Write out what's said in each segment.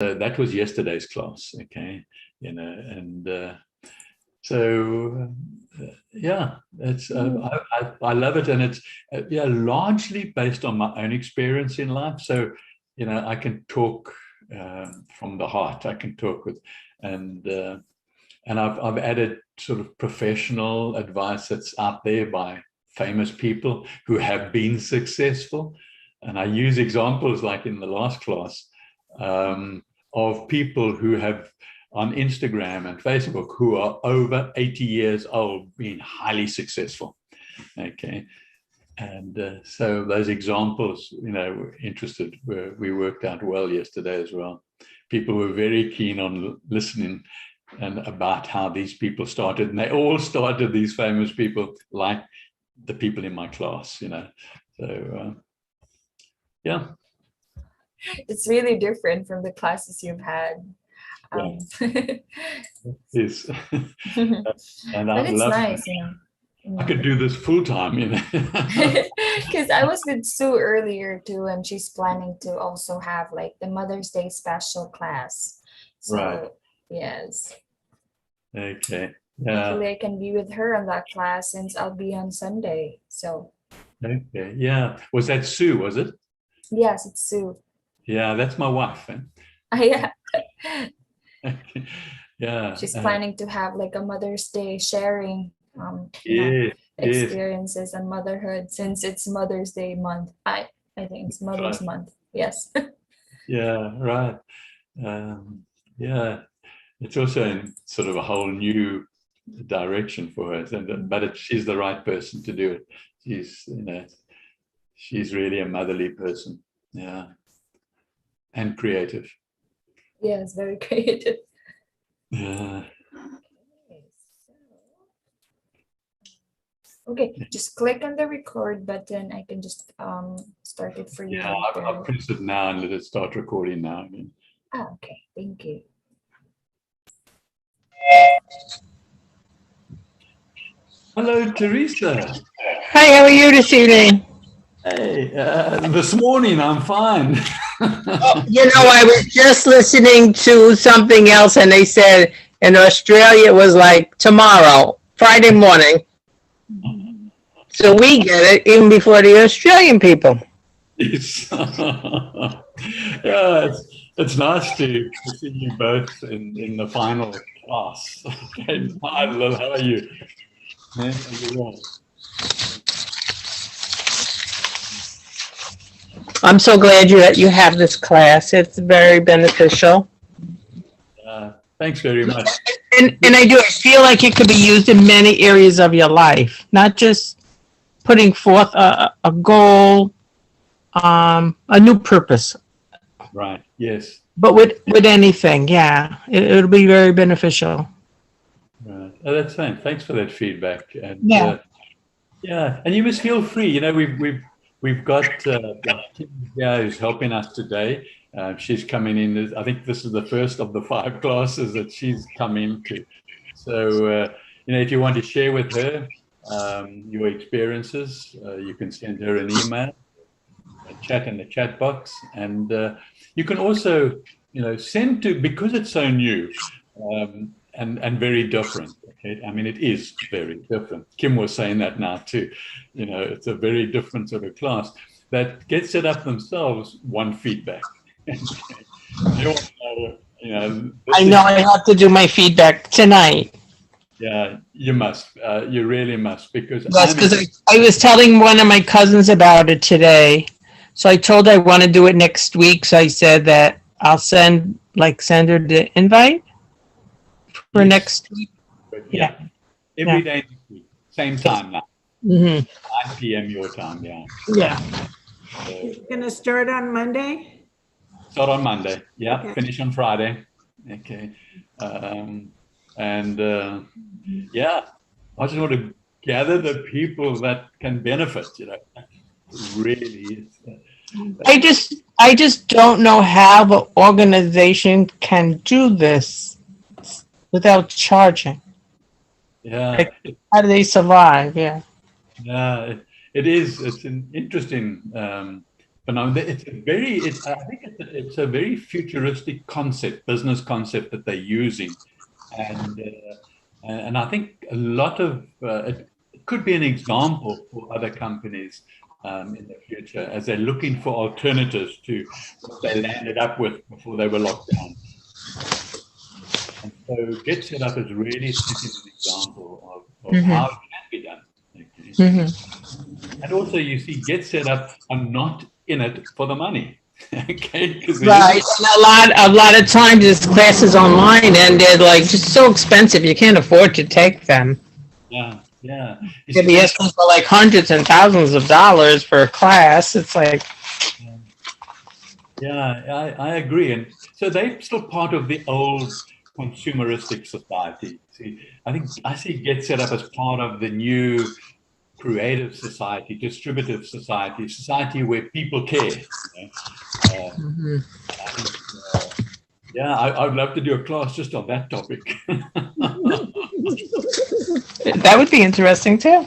that was yesterday's class, okay, and so yeah, it's I love it, and it's yeah, largely based on my own experience in life. So I can talk from the heart. I can talk with, and I've added sort of professional advice that's out there by famous people who have been successful, and I use examples like in the last class of people who have on Instagram and Facebook who are over 80 years old, being highly successful. Okay. And so those examples, interested, we worked out well yesterday as well. People were very keen on listening and about how these people started. And they all started, these famous people, like the people in my class, So, yeah. It's really different from the classes you've had. Yes. And but it's nice, I could do this full time, Because I was with Sue earlier too, and she's planning to also have like the Mother's Day special class. So, right. Yes. Okay. Yeah. Hopefully I can be with her on that class since I'll be on Sunday. So. Okay. Yeah. Was that Sue? Was it? Yes, it's Sue. Yeah, that's my wife. Yeah. Yeah. She's planning to have like a Mother's Day sharing experiences and motherhood, since it's Mother's Day month. I think it's Mother's Month. Yes. Yeah, right. Yeah, it's also in sort of a whole new direction for her, but she's the right person to do it. She's really a motherly person. Yeah. And creative. Yes, very creative. Yeah. Okay, just click on the record button. I can just start it for you. Yeah, I'll press it now and let it start recording now. Okay, thank you. Hello, Teresa. Hi, how are you this evening? Hey, this morning I'm fine. I was just listening to something else, and they said in Australia it was like tomorrow, Friday morning. So we get it even before the Australian people. Yes. Yeah, it's nice to see you both in the final class. Okay. Hi, Lil, how are you? Yeah, I'm so glad you have this class. It's very beneficial. Thanks very much. And I feel like it could be used in many areas of your life, not just putting forth a goal, a new purpose. Right. Yes. But with anything, yeah, it'll be very beneficial. Right. Oh, that's fine. Thanks for that feedback. And, yeah. Yeah, and you must feel free. We've got Kim here who's helping us today. She's coming in. I think this is the first of the 5 classes that she's come into. So, if you want to share with her your experiences, you can send her an email, a chat in the chat box, and you can also, send to, because it's so new and very different. Okay, I mean, it is very different. Kim was saying that now too. It's a very different sort of class that get set up themselves, want feedback. I know I have to do my feedback tonight. Yeah, you must. You really must, because I was telling one of my cousins about it today. So I told her I want to do it next week. So I said that I'll send her the invite for next week. Yeah. Every day next week, same time now. 9 p.m. your time. Yeah. Yeah. It's going to start on Monday? Start on Monday. Yeah. Okay. Finish on Friday. Okay. Yeah, I just want to gather the people that can benefit, really. I just don't know how the organization can do this without charging. Yeah. Like, how do they survive? Yeah. Yeah, it is. It's an interesting phenomenal. It's a very, I think it's a very futuristic concept, business concept that they're using, and I think a lot of it could be an example for other companies in the future as they're looking for alternatives to what they landed up with before they were locked down. And so Get Set Up is really setting an example of how it can be done. Okay? And also you see Get Set Up are not in it for the money. Okay, right. A lot of times it's classes online and they're like just so expensive you can't afford to take them. Yeah. You'd be asking for like hundreds and thousands of dollars for a class. It's like, yeah, I agree. And so they're still part of the old consumeristic society. See, I think I see Get Set Up as part of the new creative society, distributive society where people care. You know? Yeah, I would love to do a class just on that topic. that would be interesting too.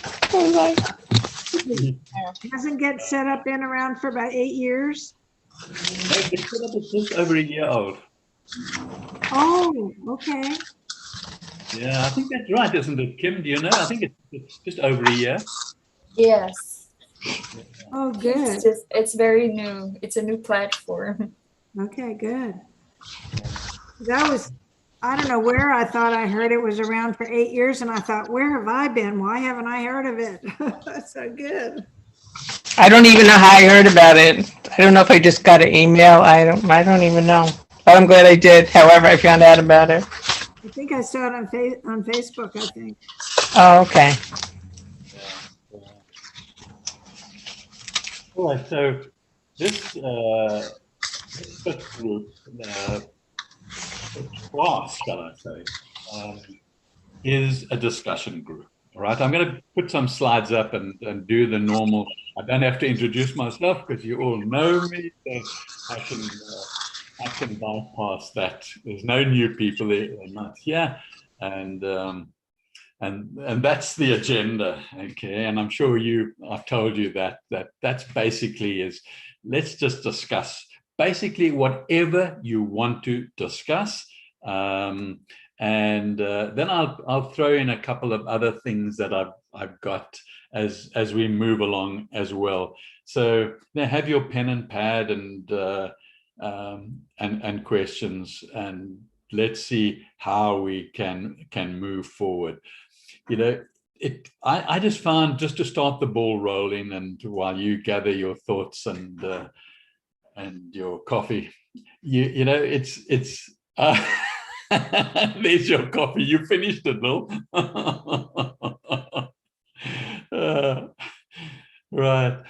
Hasn't Get Set Up been around for about 8 years? No, Get Set Up is just over a year old. Oh, okay. Yeah, I think that's right, isn't it, Kim? Do you know? I think it's just over a year. Yes. Oh, good. It's very new. It's a new platform. Okay, good. I don't know where I thought I heard it was around for 8 years, and I thought, where have I been? Why haven't I heard of it? That's so good. I don't even know how I heard about it. I don't know if I just got an email. I don't even know. But I'm glad I did. However, I found out about it. I think I saw it on Facebook, I think. Oh, okay. All right, so this group, class, shall I say, is a discussion group. All right, I'm going to put some slides up and do the normal. I don't have to introduce myself because you all know me. So I can bypass that. There's no new people there, they're not here, and that's the agenda. Okay, and I'm sure I've told you that's basically is. Let's just discuss basically whatever you want to discuss. And then I'll throw in a couple of other things that I've got as we move along as well. So now have your pen and pad and questions, and let's see how we can move forward. You know, I just found, just to start the ball rolling, and while you gather your thoughts and your coffee, you know, it's there's your coffee. You finished it, Bill. Right.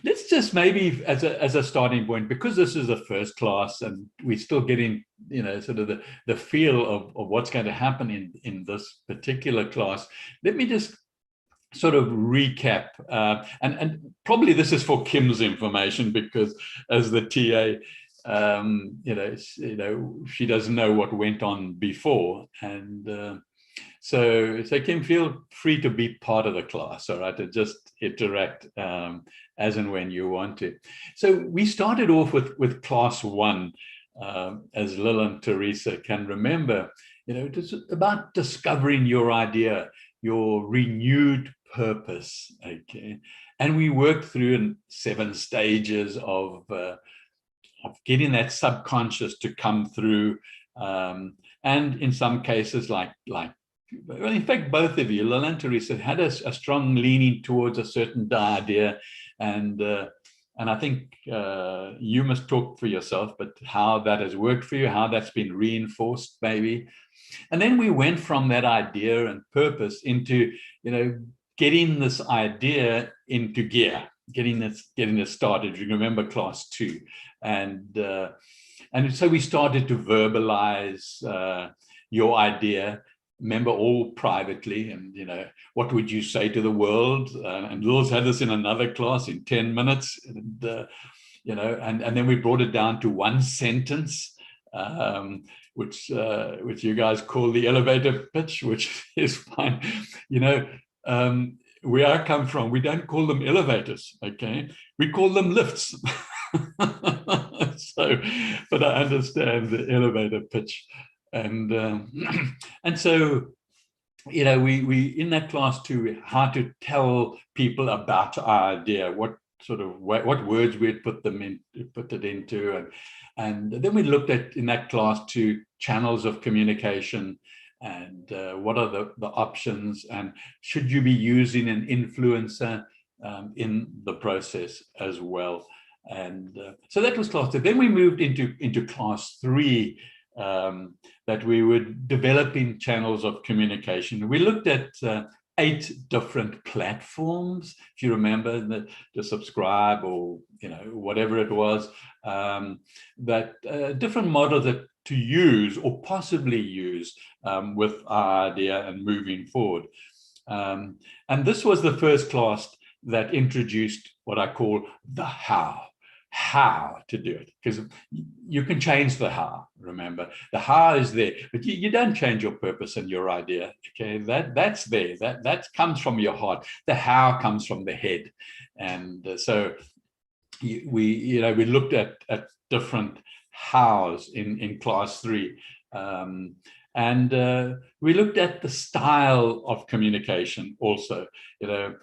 Let's just maybe as a starting point, because this is the first class and we're still getting, you know, sort of the feel of what's going to happen in this particular class. Let me just sort of recap, and probably this is for Kim's information, because as the TA, you know, she doesn't know what went on before, and so Kim, feel free to be part of the class, all right, to just interact as and when you want to. So we started off with class 1, as Lil and Teresa can remember. You know, it's about discovering your idea, your renewed purpose, okay? And we worked through 7 stages of getting that subconscious to come through, and in some cases, like well, in fact, both of you, Lil and Teresa, had a strong leaning towards a certain idea, and I think you must talk for yourself, but how that has worked for you, how that's been reinforced, maybe. And then we went from that idea and purpose into, you know, getting this idea into gear, getting it started. You remember class 2, and so we started to verbalize your idea. Remember, all privately, and you know, what would you say to the world? And Lil's had this in another class in 10 minutes, and you know, and then we brought it down to 1 sentence, which you guys call the elevator pitch, which is fine. You know, where I come from, we don't call them elevators, okay? We call them lifts. So, but I understand the elevator pitch. And and so, you know, we in that class too, how to tell people about our idea, what words we'd put it into, and then we looked at in that class to channels of communication, and what are the options, and should you be using an influencer in the process as well. And so that was class 2. Then we moved into class 3, that we were developing channels of communication. We looked at 8 different platforms, if you remember, the subscribe, or you know, whatever it was, that different models that to use or possibly use with our idea and moving forward. And this was the first class that introduced what I call the how to do it, because you can change the how. Remember, the how is there, but you don't change your purpose and your idea. Okay, that's there, that comes from your heart. The how comes from the head. And so we looked at different hows in class 3, and we looked at the style of communication also, you know,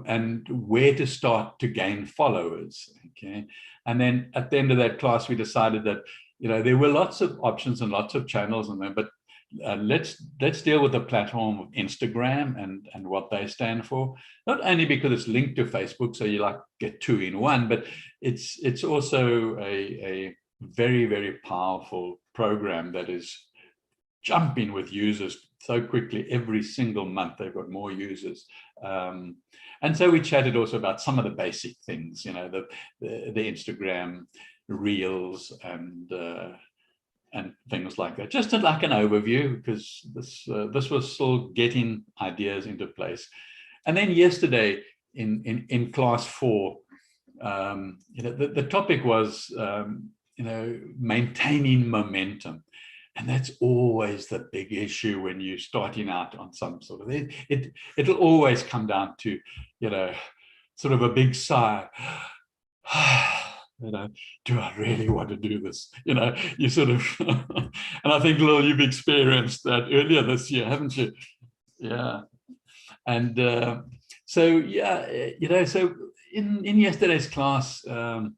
and where to start to gain followers. Okay, and then at the end of that class, we decided that, you know, there were lots of options and lots of channels in there, but let's deal with the platform of Instagram and what they stand for. Not only because it's linked to Facebook, so you like get 2 in 1, but it's also a very, very powerful program that is jumping with users so quickly. Every single month they've got more users. And so we chatted also about some of the basic things, you know, the Instagram reels and things like that, just like an overview, because this was still getting ideas into place. And then yesterday in class 4, you know, the topic was you know, maintaining momentum. And that's always the big issue when you're starting out on some sort of it'll always come down to, you know, sort of a big sigh. You know, do I really want to do this? You know, you sort of, and I think, Lil, you've experienced that earlier this year, haven't you? Yeah. And so, yeah, you know, so in yesterday's class, you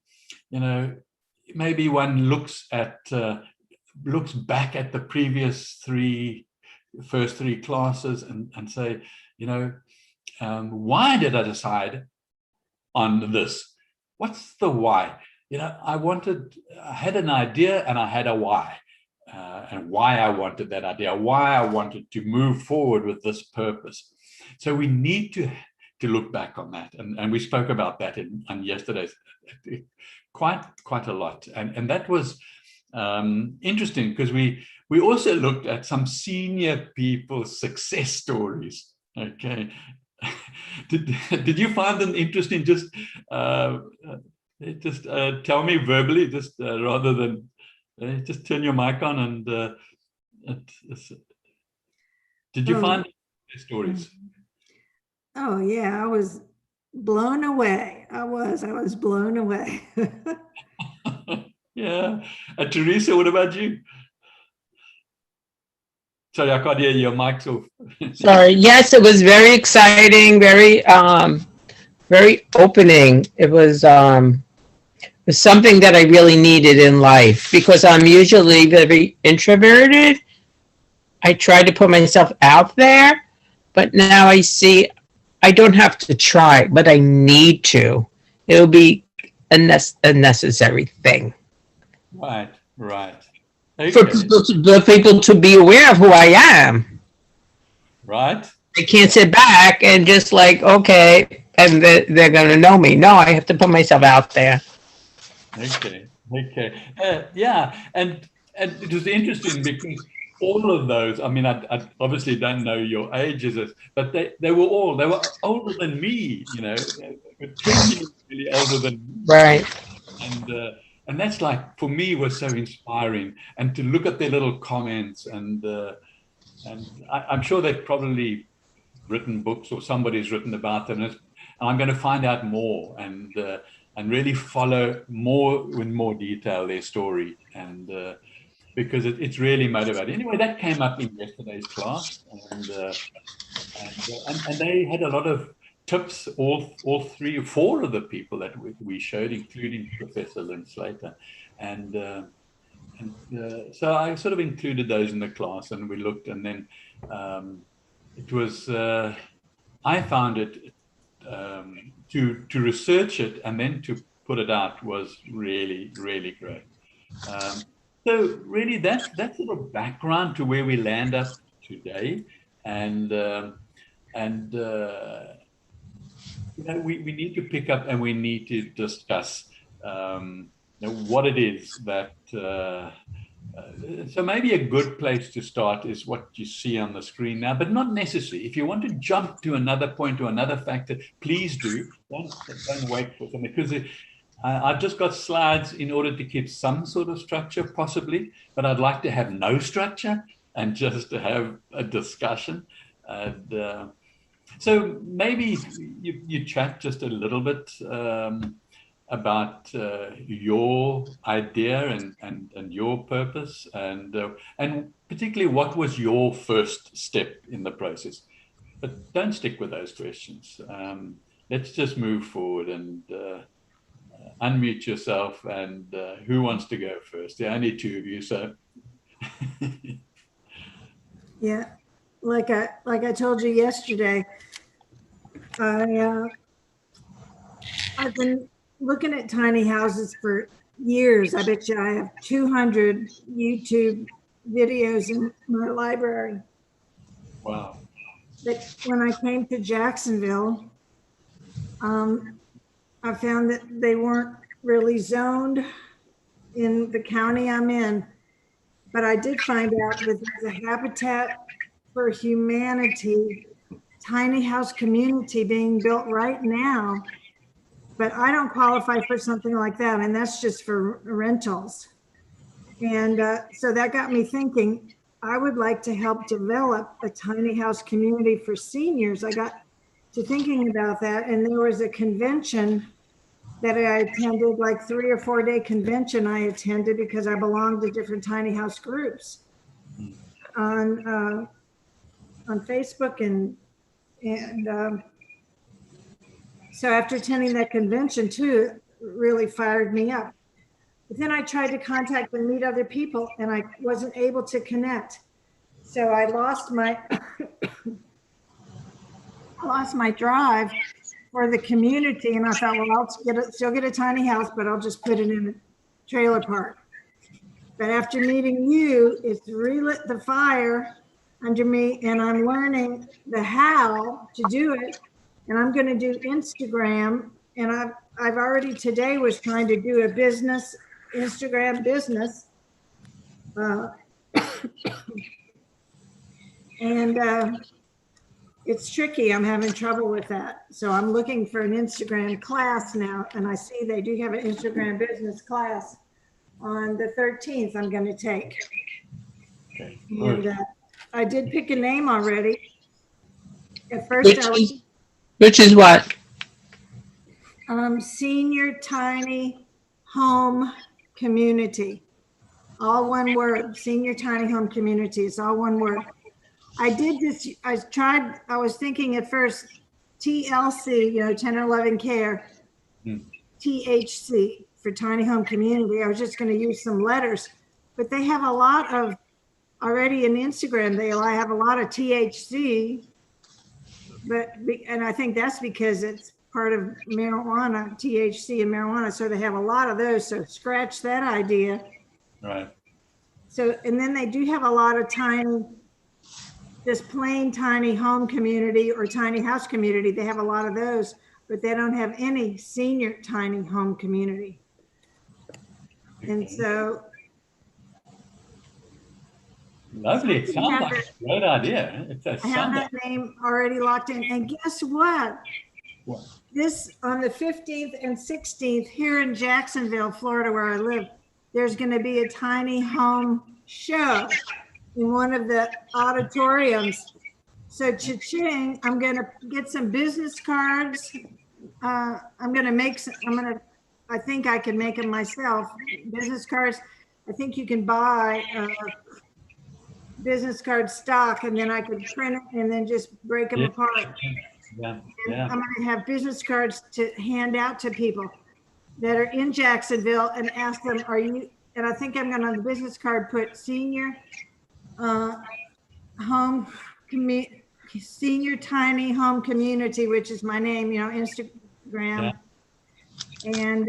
know, maybe one looks back at the previous first three classes and say, you know, why did I decide on this? What's the why? You know, I had an idea and I had a why, and why I wanted that idea, why I wanted to move forward with this purpose. So we need to look back on that, and we spoke about that on yesterday's quite a lot, and that was interesting, because we also looked at some senior people's success stories. Okay. Did you find them interesting? Just tell me verbally, just rather than just turn your mic on and did you find stories? Oh yeah, I was blown away. I was blown away. Yeah. Teresa, what about you? Sorry, I can't hear you. Your mic's off. Sorry. Yes, it was very exciting, very opening. It was something that I really needed in life, because I'm usually very introverted. I try to put myself out there, but now I see I don't have to try, but I need to. It'll be a necessary thing. Right. Okay. For people to be aware of who I am. Right. I can't sit back and just like, okay, and they're going to know me. No, I have to put myself out there. Okay. Yeah, and it was interesting because all of those, I mean, I obviously don't know your ages, but they were older than me, you know, 20 really older than me. Right. And that's, like, for me, was so inspiring, and to look at their little comments, and I'm sure they probably written books or somebody's written about them. And I'm going to find out more and really follow more in more detail their story, and because it's really motivating. Anyway, that came up in yesterday's class, and they had a lot of tips, all 3 or 4 of the people that we showed, including Professor Lynn Slater. And so I sort of included those in the class, and we looked, and then it was, I found it, to research it and then to put it out was really, really great. So really that's sort of background to where we land up today. And you know, we need to pick up and we need to discuss you know, what it is that so maybe a good place to start is what you see on the screen now, but not necessary. If you want to jump to another point or another factor, please do. Don't wait for something, because I've just got slides in order to keep some sort of structure, possibly, but I'd like to have no structure and just to have a discussion. And so maybe you chat just a little bit about your idea and your purpose, and particularly what was your first step in the process. But don't stick with those questions. Let's just move forward and unmute yourself. And who wants to go first? There are only 2 of you, so. Yeah, like I told you yesterday, I've been looking at tiny houses for years. I bet you I have 200 YouTube videos in my library. Wow. But when I came to Jacksonville, I found that they weren't really zoned in the county I'm in. But I did find out that there's a Habitat for Humanity tiny house community being built right now. But I don't qualify for something like that, and that's just for rentals. And so that got me thinking, I would like to help develop a tiny house community for seniors. I got to thinking about that, and there was a convention that I attended, like 3 or 4 day convention I attended because I belonged to different tiny house groups on Facebook, and so after attending that convention too, it really fired me up. But then I tried to contact and meet other people, and I wasn't able to connect. So I lost my drive for the community, and I thought, well, I'll still get a tiny house, but I'll just put it in a trailer park. But after meeting you, it's relit the fire under me, and I'm learning the how to do it. And I'm going to do Instagram, and I've already today was trying to do a business, Instagram business. And it's tricky. I'm having trouble with that. So I'm looking for an Instagram class now, and I see they do have an Instagram business class on the 13th I'm going to take. Okay. And I did pick a name already. At first, Which is what? Senior Tiny Home Community. All one word. Senior Tiny Home Community. It's all one word. I did this. I was thinking at first TLC, 10 or 11 care, THC for Tiny Home Community. I was just going to use some letters, but they have a lot of already in Instagram. They have a lot of THC. And I think that's because it's part of marijuana, THC and marijuana. So they have a lot of those. So scratch that idea. Right. So, and then they do have a lot of just plain tiny home community or tiny house community. They have a lot of those, but they don't have any senior tiny home community. And so. Lovely. It sounds like a great idea. I have that name already locked in. And guess what? What? This on the 15th and 16th here in Jacksonville, Florida, where I live, there's going to be a tiny home show in one of the auditoriums. So cha-ching, I'm gonna get some business cards. I'm gonna make some, I think I can make them myself. Business cards. I think you can buy business card stock, and then I could print it and then just break them apart. Yeah, And yeah. I'm gonna have business cards to hand out to people that are in Jacksonville and ask them, are you, and I think I'm gonna on the business card put senior home senior tiny home community, which is my name, Instagram. Yeah. And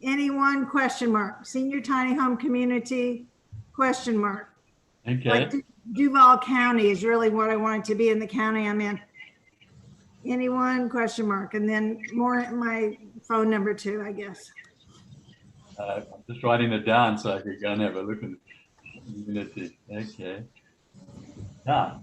anyone question mark, senior tiny home community question mark. Okay. Like Duval County is really what I want it to be in the county I'm in. Anyone question mark, and then more my phone number too, I guess. I'm just writing it down so I could go and have a look at the community. Okay. Yeah.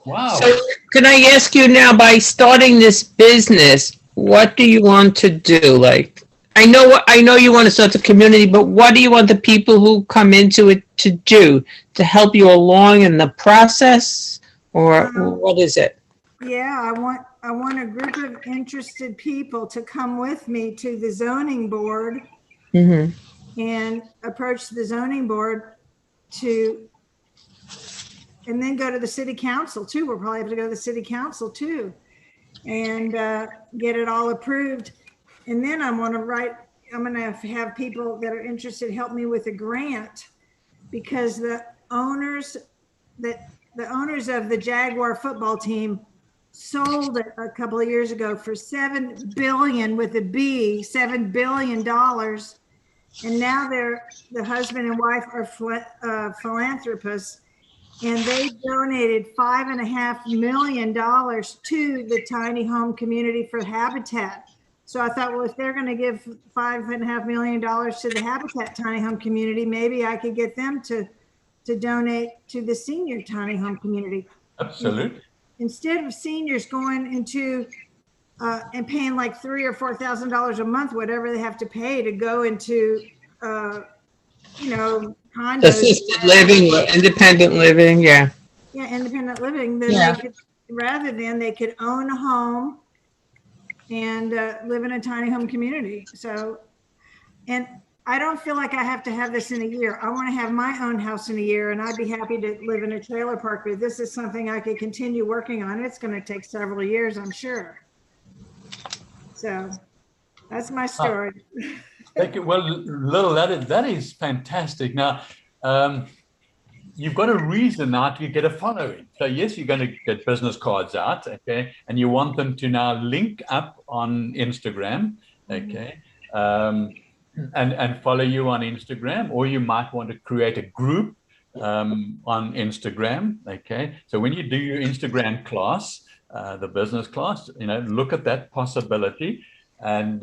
Wow. So can I ask you now, by starting this business, what do you want to do? Like, I know you want to start the community, but what do you want the people who come into it to do to help you along in the process, or what is it? Yeah, I want a group of interested people to come with me to the zoning board and approach the zoning board and then go to the city council too. We'll probably have to go to the city council too and get it all approved. And then I'm going to have people that are interested help me with a grant, because the owners of the Jaguar football team sold it a couple of years ago for $7 billion with a B, $7 billion. And now the husband and wife are philanthropists, and they donated $5.5 million to the tiny home community for Habitat. So I thought, well, if they're going to give $5.5 million to the Habitat tiny home community, maybe I could get them to donate to the senior tiny home community. Absolutely. Instead of seniors going into and paying like $3,000 or $4,000 a month, whatever they have to pay to go into, condos. Assisted living or independent living, yeah. Yeah, independent living. Then they could own a home and live in a tiny home community. So, and I don't feel like I have to have this in a year. I want to have my own house in a year, and I'd be happy to live in a trailer park, but this is something I could continue working on. It's going to take several years, I'm sure. So that's my story. Thank you. Well, Lil, that is fantastic. Now, you've got a reason now to get a following. So yes, you're going to get business cards out, okay, and you want them to now link up on Instagram, okay, and follow you on Instagram, or you might want to create a group on Instagram, okay. So when you do your Instagram class, the business class, look at that possibility. And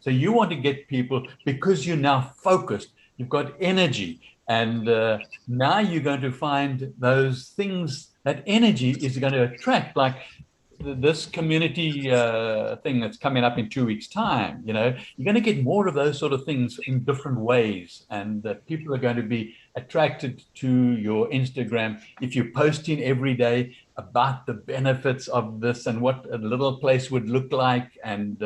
so you want to get people, because you're now focused, you've got energy, and now you're going to find those things, that energy is going to attract, like this community thing that's coming up in 2 weeks' time. You're going to get more of those sort of things in different ways, and people are going to be attracted to your Instagram if you're posting every day about the benefits of this and what a little place would look like, and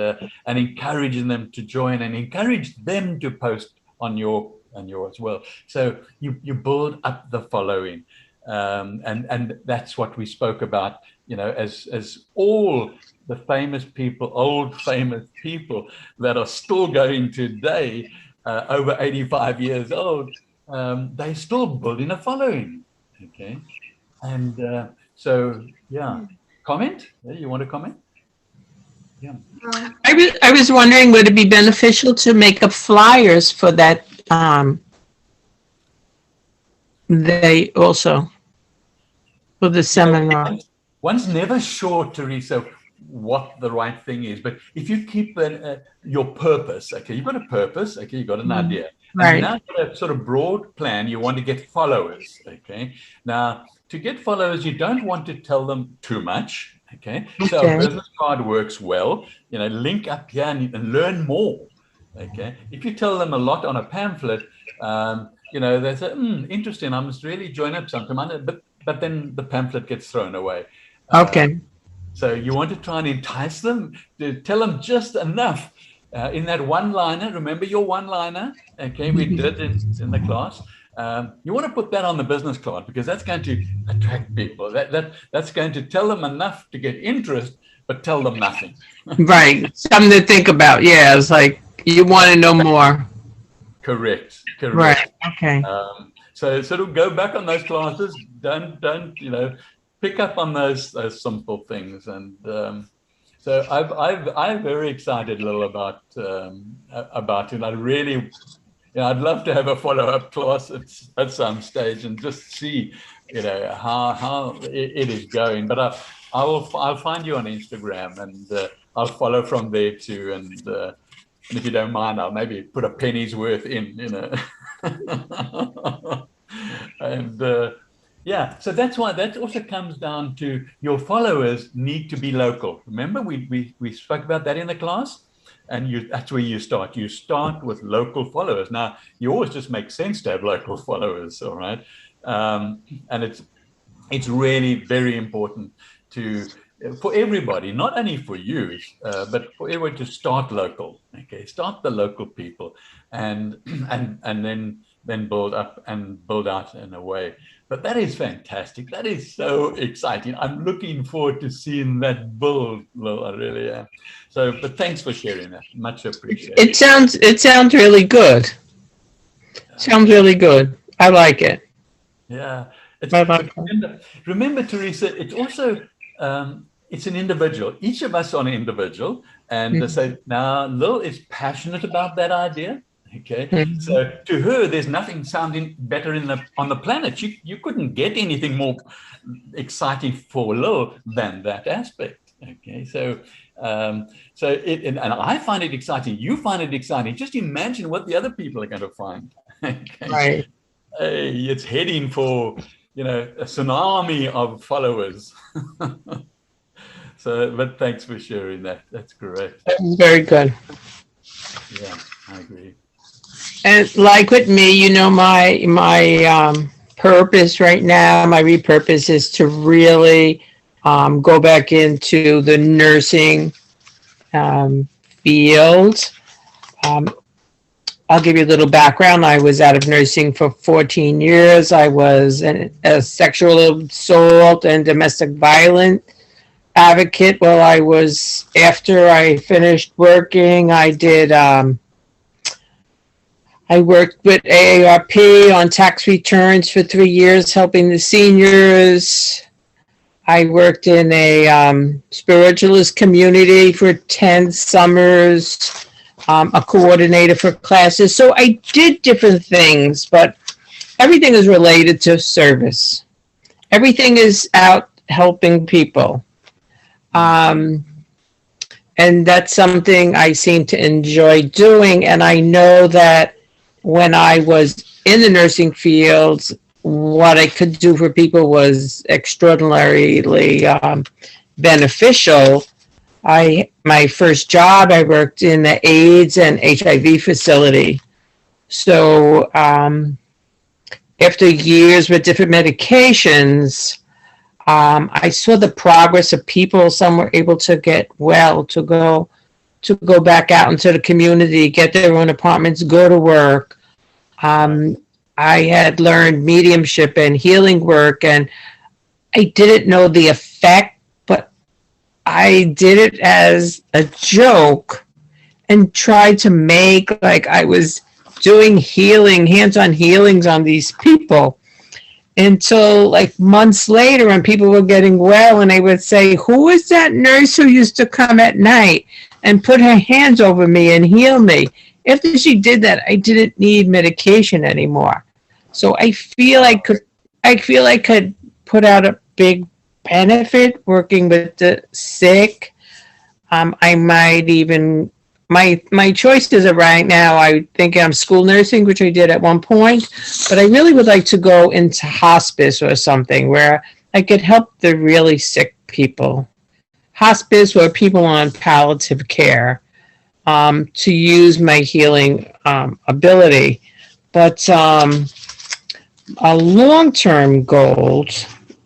encouraging them to join and encourage them to post on your as well. So you build up the following, and that's what we spoke about. As all the famous people, old famous people that are still going today, over 85 years old, they're still building a following. Okay, and so yeah. Comment? You want to comment? Yeah. I was wondering, would it be beneficial to make up flyers for that? They also for the seminar. One's never sure, Teresa, what the right thing is, but if you keep your purpose, okay, you've got a purpose, okay, you've got an idea, right. And now you've got a sort of broad plan. You want to get followers, okay. Now, to get followers, you don't want to tell them too much, okay. So a business card works well. Link up here and learn more, okay. If you tell them a lot on a pamphlet, they say, interesting, I must really join up sometime, but then the pamphlet gets thrown away. Okay. So you want to try and entice them, to tell them just enough in that one-liner. Remember your one-liner? Okay, we did in the class. You want to put that on the business card because that's going to attract people. That's going to tell them enough to get interest, but tell them nothing. Right. Something to think about. Yeah, it's like you want to know more. Correct. Right. Okay. So sort of go back on those classes. Don't pick up on those simple things. And so I'm very excited, Lil, about it. I really, I'd love to have a follow-up class at some stage and just see, how it is going. But I'll find you on Instagram and I'll follow from there too. And if you don't mind, I'll maybe put a penny's worth in, and so that's why that also comes down to your followers need to be local. Remember, we spoke about that in the class, and that's where you start. You start with local followers. Now, you always just make sense to have local followers, all right? And it's really very important for everybody, not only for you, but for everyone to start local. Okay, start the local people, and then build up and build out in a way. But that is fantastic. That is so exciting. I'm looking forward to seeing that build, Lil. I really am. So, but thanks for sharing that. Much appreciated. It sounds really good. Sounds really good. I like it. Yeah. Remember, Teresa, it's also it's an individual. Each of us are an individual, and so now Lil is passionate about that idea. Okay, so to her, there's nothing sounding better on the planet. You couldn't get anything more exciting for Lil than that aspect. Okay, so and I find it exciting. You find it exciting. Just imagine what the other people are going to find. Okay? Right. It's heading for a tsunami of followers. So, but thanks for sharing that. That's great. Very good. Yeah, I agree. And like with me, my purpose right now, my repurpose is to really go back into the nursing field. I'll give you a little background. I was out of nursing for 14 years. I was a sexual assault and domestic violence advocate. After I finished working, I worked with AARP on tax returns for 3 years, helping the seniors. I worked in a spiritualist community for 10 summers, a coordinator for classes. So I did different things, but everything is related to service. Everything is out helping people. And that's something I seem to enjoy doing. And I know that when I was in the nursing field, what I could do for people was extraordinarily beneficial. My first job, I worked in the AIDS and HIV facility. So after years with different medications, I saw the progress of people. Some were able to get well, to go back out into the community, get their own apartments, go to work. I had learned mediumship and healing work, and I didn't know the effect, but I did it as a joke and tried to make like I was doing healing, hands-on healings on these people. Until like months later, when people were getting well, and they would say, "Who is that nurse who used to come at night and put her hands over me and heal me?" After she did that, I didn't need medication anymore. So I feel I could put out a big benefit working with the sick. I might even, my choices are right now, I think I'm school nursing, which I did at one point, but I really would like to go into hospice or something where I could help the really sick people. Hospice or people on palliative care, to use my healing ability. But a long-term goal,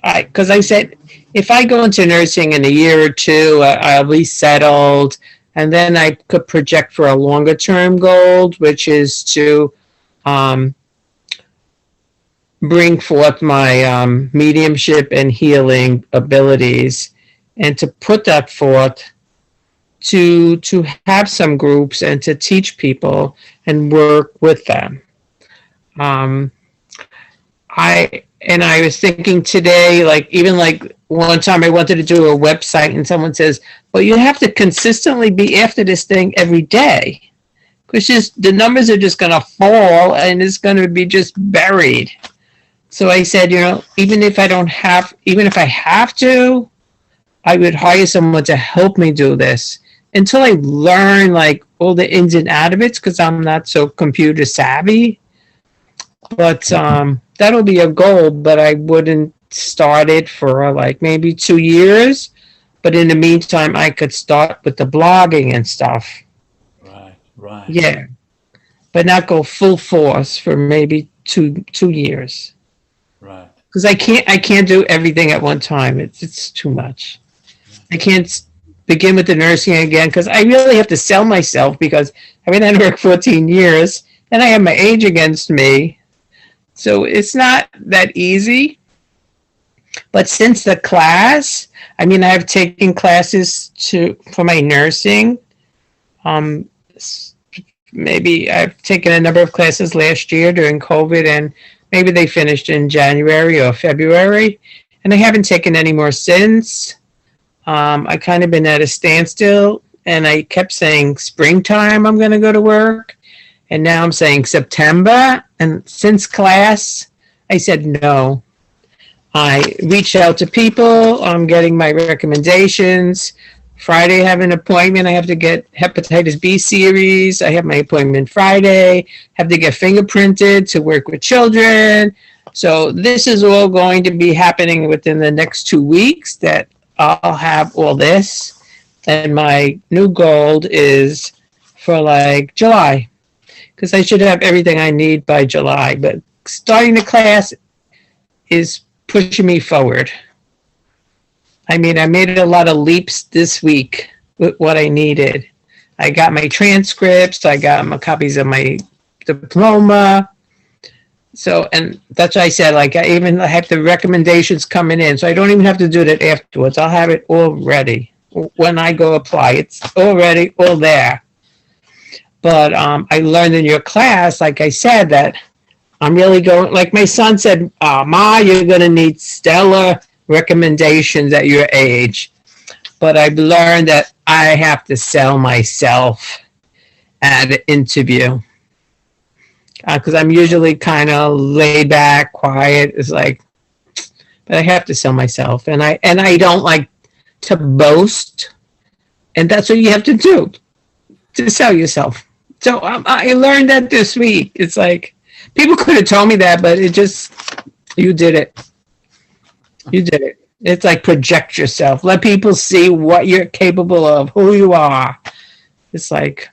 because I said if I go into nursing in a year or two, I'll be settled. And then I could project for a longer term goal, which is to bring forth my mediumship and healing abilities, and to put that forth to have some groups and to teach people and work with them. I was thinking today, like even like one time I wanted to do a website and someone says, well, you have to consistently be after this thing every day, because just the numbers are just going to fall and it's going to be just buried. So I said, even if I have to, I would hire someone to help me do this until I learn like all the ins and outs of it, because I'm not so computer savvy. But that'll be a goal, but I wouldn't start it for like maybe 2 years. But in the meantime, I could start with the blogging and stuff. Right. Yeah. But not go full force for maybe two years. Right. Because I can't do everything at one time. It's too much. I can't begin with the nursing again because I really have to sell myself, because I've been at work 14 years and I have my age against me. So it's not that easy. But since the class, I've taken classes for my nursing. Maybe I've taken a number of classes last year during COVID, and maybe they finished in January or February. And I haven't taken any more since. I kind of been at a standstill, and I kept saying springtime I'm going to go to work. And now I'm saying September. And since class, I said no. I reached out to people. I'm getting my recommendations. Friday, I have an appointment. I have to get hepatitis B series. I have my appointment Friday. Have to get fingerprinted to work with children. So this is all going to be happening within the next 2 weeks, that I'll have all this. And my new goal is for like July, because I should have everything I need by July. But starting the class is pushing me forward. I made a lot of leaps this week with what I needed. I got my transcripts. I got my copies of my diploma. So, and that's why I said, like, I even have the recommendations coming in. So I don't even have to do that afterwards. I'll have it all ready. When I go apply, it's already all there. But I learned in your class, like I said, that I'm really going, like my son said, Ma, you're going to need stellar recommendations at your age. But I've learned that I have to sell myself at an interview. Because I'm usually kind of laid back, quiet. It's like, but I have to sell myself. And I don't like to boast. And that's what you have to do, to sell yourself. So I learned that this week. It's like, people could have told me that, but you did it. You did it. It's like project yourself. Let people see what you're capable of, who you are. It's like.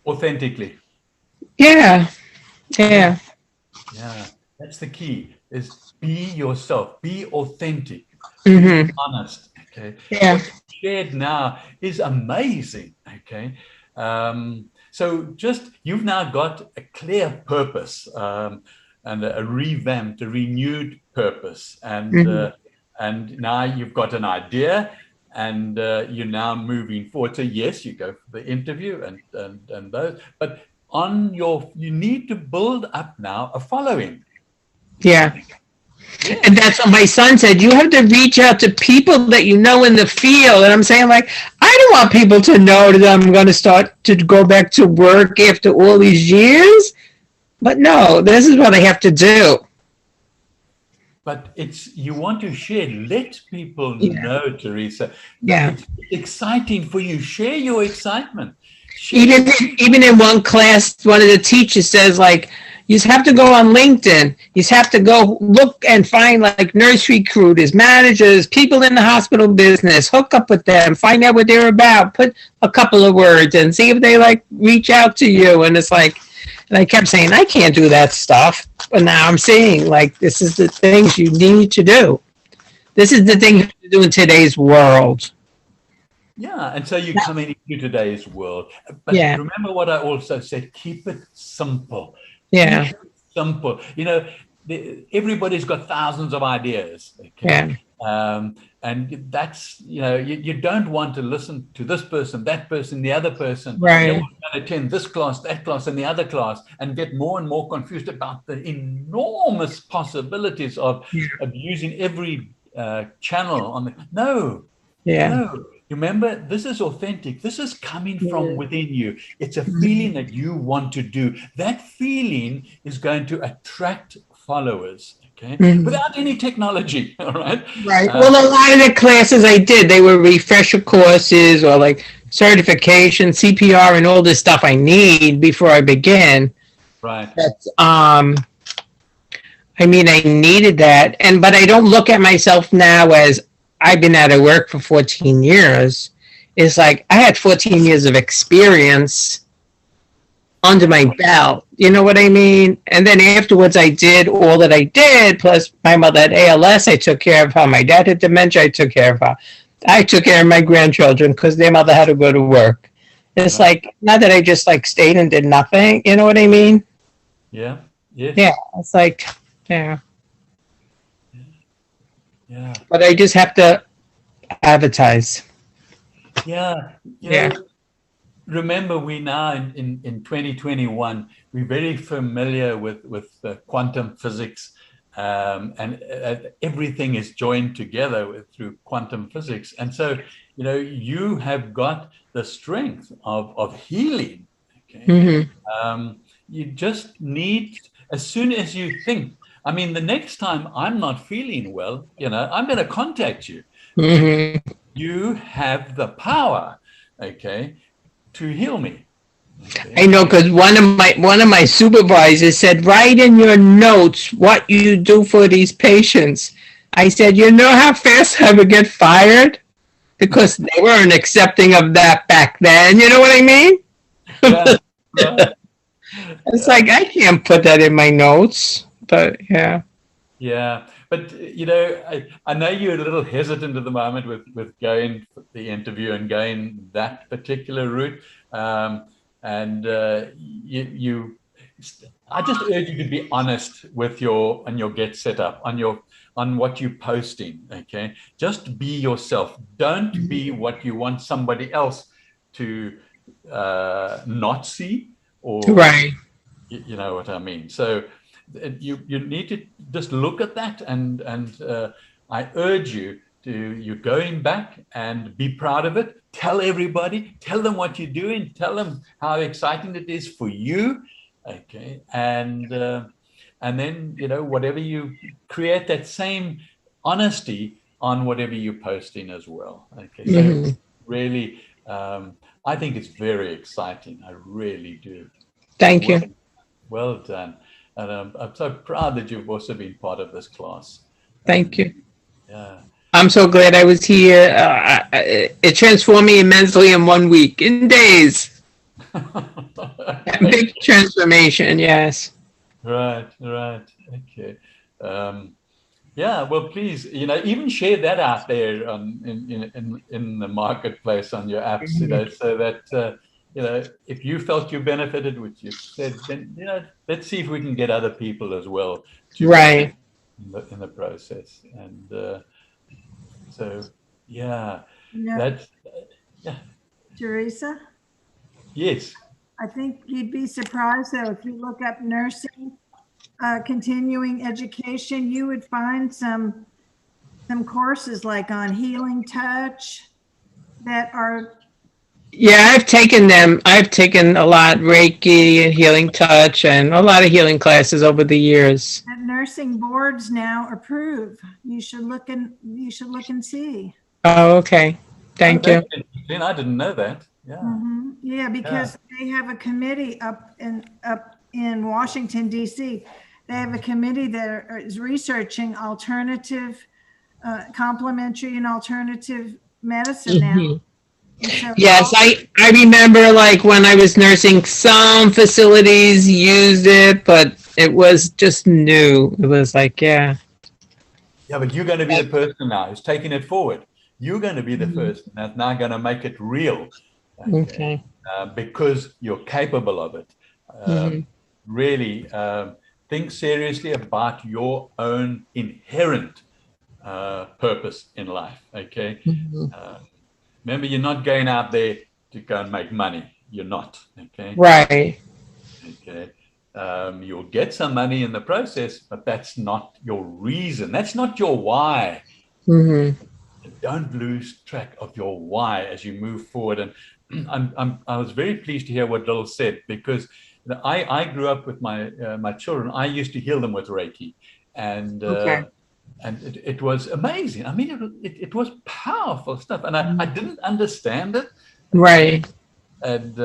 Authentically. Yeah. Yeah. That's the key, is be yourself. Be authentic. Mm-hmm. Be honest. Okay. Yeah. What you shared now is amazing. Okay. So you've now got a clear purpose, and a revamped, a renewed purpose. And now you've got an idea, and you're now moving forward. So yes, you go for the interview and those, but you need to build up now a following. Yeah. And that's what my son said. You have to reach out to people that you know in the field. And I'm saying, like, I don't want people to know that I'm going to start to go back to work after all these years. But no, this is what I have to do. But you want to share. Let people know, Teresa. Yeah. It's exciting for you. Share your excitement. Even in one class, one of the teachers says, like, you have to go on LinkedIn. You have to go look and find like nurse recruiters, managers, people in the hospital business, hook up with them, find out what they're about, put a couple of words and see if they like reach out to you. And it's like, and I kept saying, I can't do that stuff. But now I'm saying, like, this is the things you need to do. This is the thing to do in today's world. Yeah, and so you're coming into today's world. But Yeah. remember what I also said, keep it simple. Yeah. Keep it simple. You know, everybody's got thousands of ideas. Okay? Yeah. And that's, you know, you don't want to listen to this person, that person, the other person. Right. They want to attend this class, that class, and the other class, and get more and more confused about the enormous possibilities of using every channel on the. No. Yeah. No. Remember, this is authentic. This is coming from within you. It's a feeling that you want to do. That feeling is going to attract followers. Okay, without any technology, all right? Right. Well, a lot of the classes I did, they were refresher courses or like certification, CPR, and all this stuff I need before I begin. Right. That's, I mean, I needed that, but I don't look at myself now as I've been out of work for 14 years. It's like I had 14 years of experience under my belt, you know what I mean? And then afterwards I did all that I did, plus my mother had ALS, I took care of her. My dad had dementia, I took care of her. I took care of my grandchildren because their mother had to go to work. It's like, not that I just like stayed and did nothing, you know what I mean? Yeah, yes. Yeah, it's like, yeah. Yeah. But I just have to advertise. Yeah. You Yeah. know, remember, we now in 2021, we're very familiar with quantum physics, and everything is joined together through quantum physics. And so, you know, you have got the strength of healing. Okay, you just need, as soon as you think, I mean, the next time I'm not feeling well, you know, I'm going to contact you. You have the power, okay, to heal me. Okay. I know, because one of my supervisors said, write in your notes what you do for these patients. I said, you know how fast I would get fired? Because they weren't accepting of that back then. You know what I mean? Yeah, right. It's like, I can't put that in my notes. But yeah. Yeah. But, you know, I know you're a little hesitant at the moment with going the interview and going that particular route. I just urge you to be honest with your get set up on what you're posting. Okay, just be yourself. Don't be what you want somebody else to not see, or Right. You know what I mean. So you need to just look at that, and I urge you to, you're going back and be proud of it. Tell everybody, tell them what you're doing, tell them how exciting it is for you. Okay, and then, you know, whatever you create, that same honesty on whatever you're posting as well. Okay, so really, I think it's very exciting. I really do. Thank you. Well done. And I'm so proud that you've also been part of this class. Thank you. Yeah. I'm so glad I was here. It transformed me immensely in 1 week, in days. A big transformation, yes. Right. Okay. Yeah. Well, please, you know, even share that out there in the marketplace on your apps, you know, so that you know, if you felt you benefited, which you said, then, you know, let's see if we can get other people as well to Right. in the process. And so, yeah, No, that's yeah. Teresa, Yes. I think you'd be surprised though, if you look up nursing, continuing education, you would find some courses like on healing touch that are. Yeah, I've taken them. I've taken a lot, Reiki and Healing Touch, and a lot of healing classes over the years. That nursing boards now approve. You should look and see. Oh, okay. Thank you. I didn't know that. Yeah. Yeah, because they have a committee up in Washington, D.C. They have a committee that is researching alternative, complementary and alternative medicine now. So Yes, I remember, like, when I was nursing, some facilities used it, but it was just new. It was like, yeah. Yeah, but you're going to be the person now who's taking it forward. You're going to be the person that's now going to make it real. Okay. Because you're capable of it. Really think seriously about your own inherent purpose in life. Okay. Remember, you're not going out there to go and make money. You're not. Okay. Right. Okay. You'll get some money in the process, but that's not your reason. That's not your why. Don't lose track of your why as you move forward. And I was very pleased to hear what Lil said, because I grew up with my children. I used to heal them with Reiki, and it was amazing. I mean, it was powerful stuff, and I didn't understand it. Right. And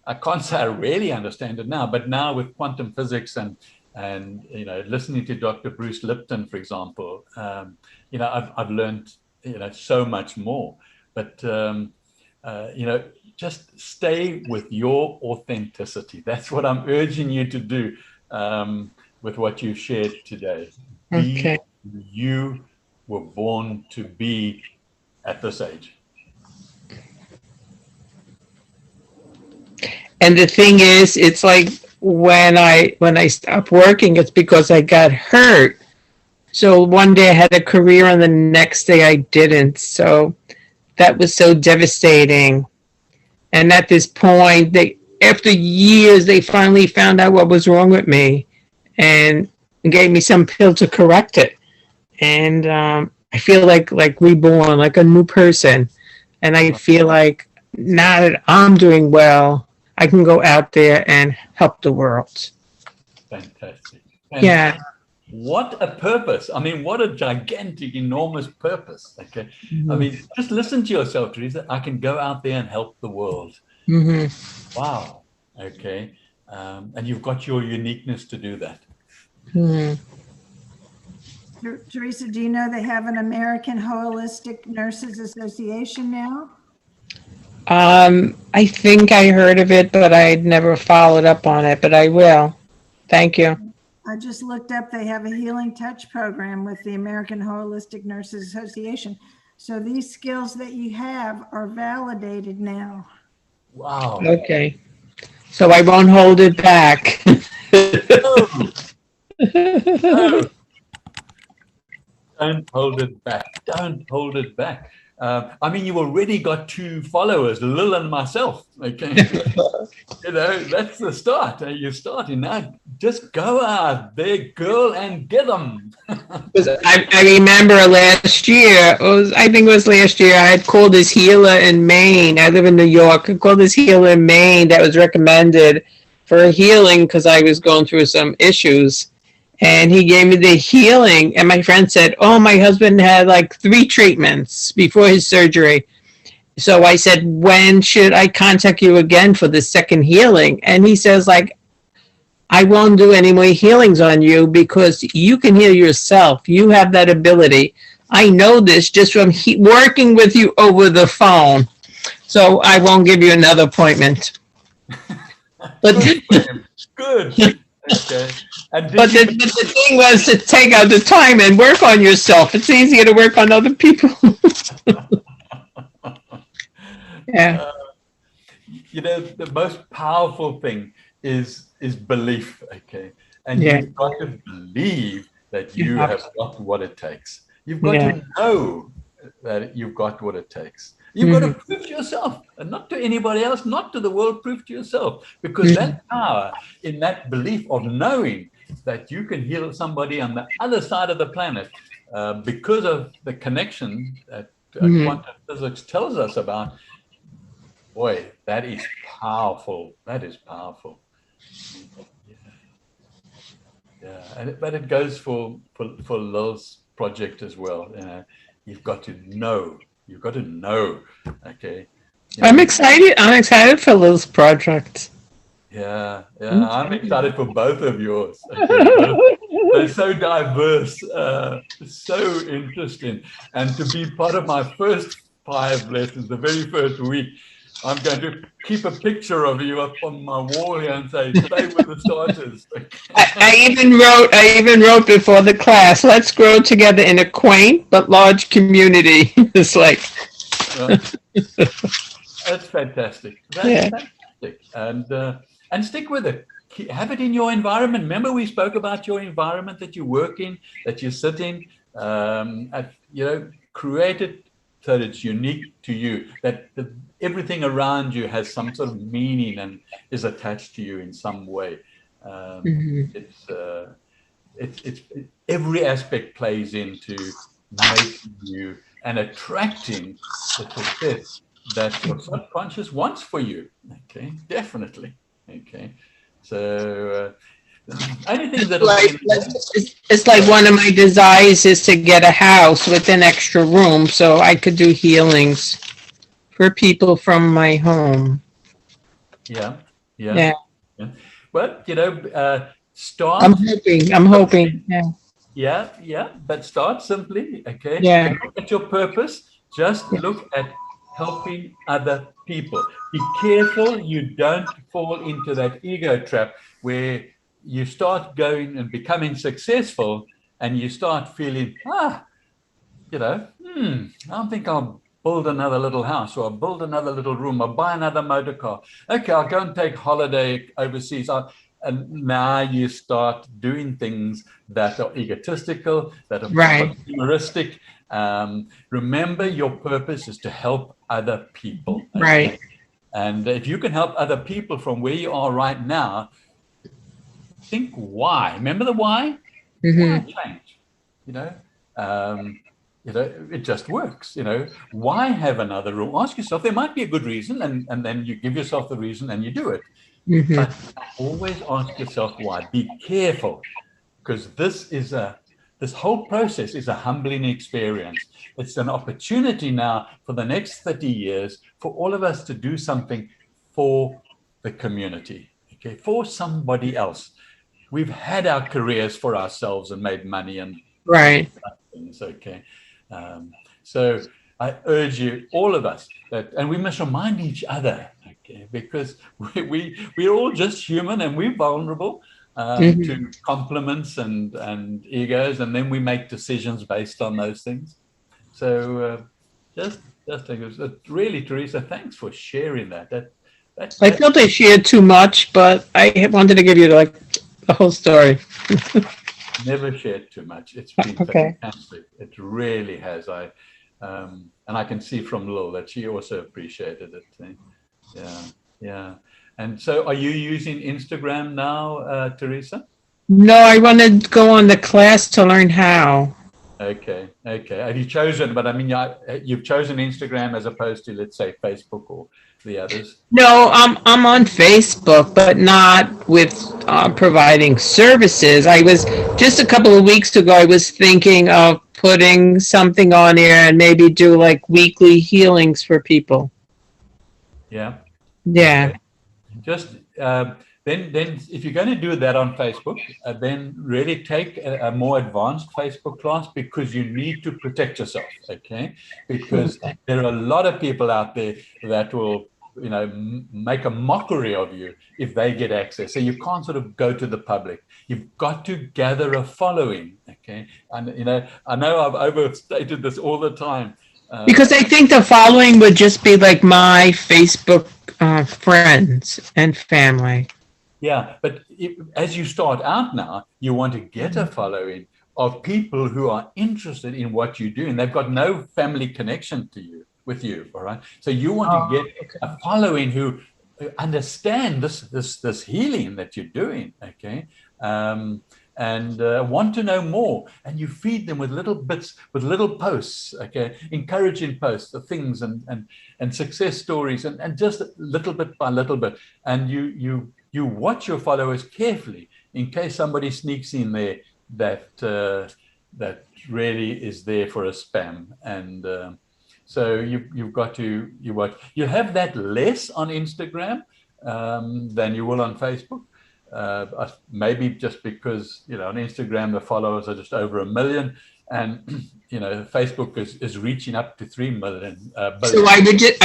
I can't say I really understand it now, but now with quantum physics and listening to Dr. Bruce Lipton, for example, I've learned so much more. But just stay with your authenticity. That's what I'm urging you to do with what you've shared today. Okay. You were born to be at this age. And the thing is, it's like when I stopped working, it's because I got hurt. So one day I had a career and the next day I didn't. So that was so devastating. And at this point, after years, they finally found out what was wrong with me and gave me some pill to correct it. And I feel like reborn, like a new person. And I feel like now that I'm doing well, I can go out there and help the world. Fantastic. Yeah. What a purpose. I mean, what a gigantic, enormous purpose. Okay. I mean, just listen to yourself, Teresa. I can go out there and help the world. Wow. Okay. And you've got your uniqueness to do that. Teresa, do you know they have an American Holistic Nurses Association now? I think I heard of it, but I'd never followed up on it, but I will. Thank you. I just looked up, they have a healing touch program with the American Holistic Nurses Association. So these skills that you have are validated now. Wow. Okay. So I won't hold it back. No. Don't hold it back. Don't hold it back. I mean, you already got 2 followers, Lil and myself. Okay, that's the start. You're starting now. Just go out there, girl, and get them. I remember last year. I think it was last year. I had called this healer in Maine. I live in New York. I called this healer in Maine that was recommended for healing because I was going through some issues. And he gave me the healing. And my friend said, oh, my husband had like 3 treatments before his surgery. So I said, when should I contact you again for the second healing? And he says, like, I won't do any more healings on you because you can heal yourself. You have that ability. I know this just from working with you over the phone. So I won't give you another appointment. But good. Okay. But the thing was to take out the time and work on yourself. It's easier to work on other people. Yeah. The most powerful thing is belief. Okay. And you've got to believe that you have got what it takes. You've got to know that you've got what it takes. You've got to prove to yourself, and not to anybody else, not to the world, prove to yourself. Because that power in that belief of knowing that you can heal somebody on the other side of the planet because of the connection that quantum physics tells us about, boy, that is powerful. That is powerful. Yeah. But it goes for Lil's project as well. You've got to know. You've got to know, okay? I'm excited. I'm excited for Lil's project. Yeah, I'm excited for both of yours. Okay? They're so diverse, so interesting. And to be part of my first 5 lessons, the very first week, I'm going to keep a picture of you up on my wall here and say, stay with the starters. I even wrote before the class, let's grow together in a quaint but large community. It's like, That's fantastic. That's yeah. fantastic. And stick with it. Have it in your environment. Remember, we spoke about your environment that you work in, that you sit in. Create it so that it's unique to you. That everything around you has some sort of meaning and is attached to you in some way. It's every aspect plays into making you and attracting the success that your subconscious wants for you. Okay, definitely. Okay, so only things that it's like one of my desires is to get a house with an extra room so I could do healings for people from my home. Yeah. Well, start. I'm hoping. Yeah. But start simply. Okay. Yeah. Look at your purpose. Just look at helping other people. Be careful you don't fall into that ego trap where you start going and becoming successful and you start feeling, I think I'll build another little house or I'll build another little room or buy another motor car. Okay, I'll go and take holiday overseas. And now you start doing things that are egotistical, that are consumeristic. Remember, your purpose is to help other people. Okay? Right. And if you can help other people from where you are right now, think why. Remember the why? Why change? It just works. Why have another room? Ask yourself, there might be a good reason, and then you give yourself the reason and you do it. But always ask yourself why. Be careful, because this whole process is a humbling experience. It's an opportunity now for the next 30 years for all of us to do something for the community, okay, for somebody else. We've had our careers for ourselves and made money and things, okay. So I urge you, all of us, and we must remind each other, okay, because we're all just human and we're vulnerable to compliments and egos, and then we make decisions based on those things. So just really, Teresa, thanks for sharing that. I felt I shared too much, but I wanted to give you the whole story. Never shared too much. It's been fantastic. It really has. And I can see from Lil that she also appreciated it. Yeah. And so, are you using Instagram now, Teresa? No, I want to go on the class to learn how. Okay. Have you chosen? But I mean, you've chosen Instagram as opposed to, let's say, Facebook or the others. No, I'm on Facebook, but not with providing services. I was just a couple of weeks ago. I was thinking of putting something on there and maybe do like weekly healings for people. Yeah. Okay. Just then if you're going to do that on Facebook, then really take a more advanced Facebook class, because you need to protect yourself, okay? Because there are a lot of people out there that will, make a mockery of you if they get access. So you can't sort of go to the public. You've got to gather a following, okay? And, I know I've overstated this all the time. Because I think the following would just be like my Facebook friends and family. Yeah, but as you start out now, you want to get a following of people who are interested in what you do, and they've got no family connection with you, all right? So you want to get a following who understand this healing that you're doing, okay? And want to know more, and you feed them with little bits, with little posts, okay, encouraging posts of things and success stories, and just little bit by little bit, and you watch your followers carefully in case somebody sneaks in there that really is there for a spam. And so you've got to watch. You have that less on Instagram than you will on Facebook. Maybe just because on Instagram the followers are just over 1 million, and Facebook is reaching up to 3 million. So I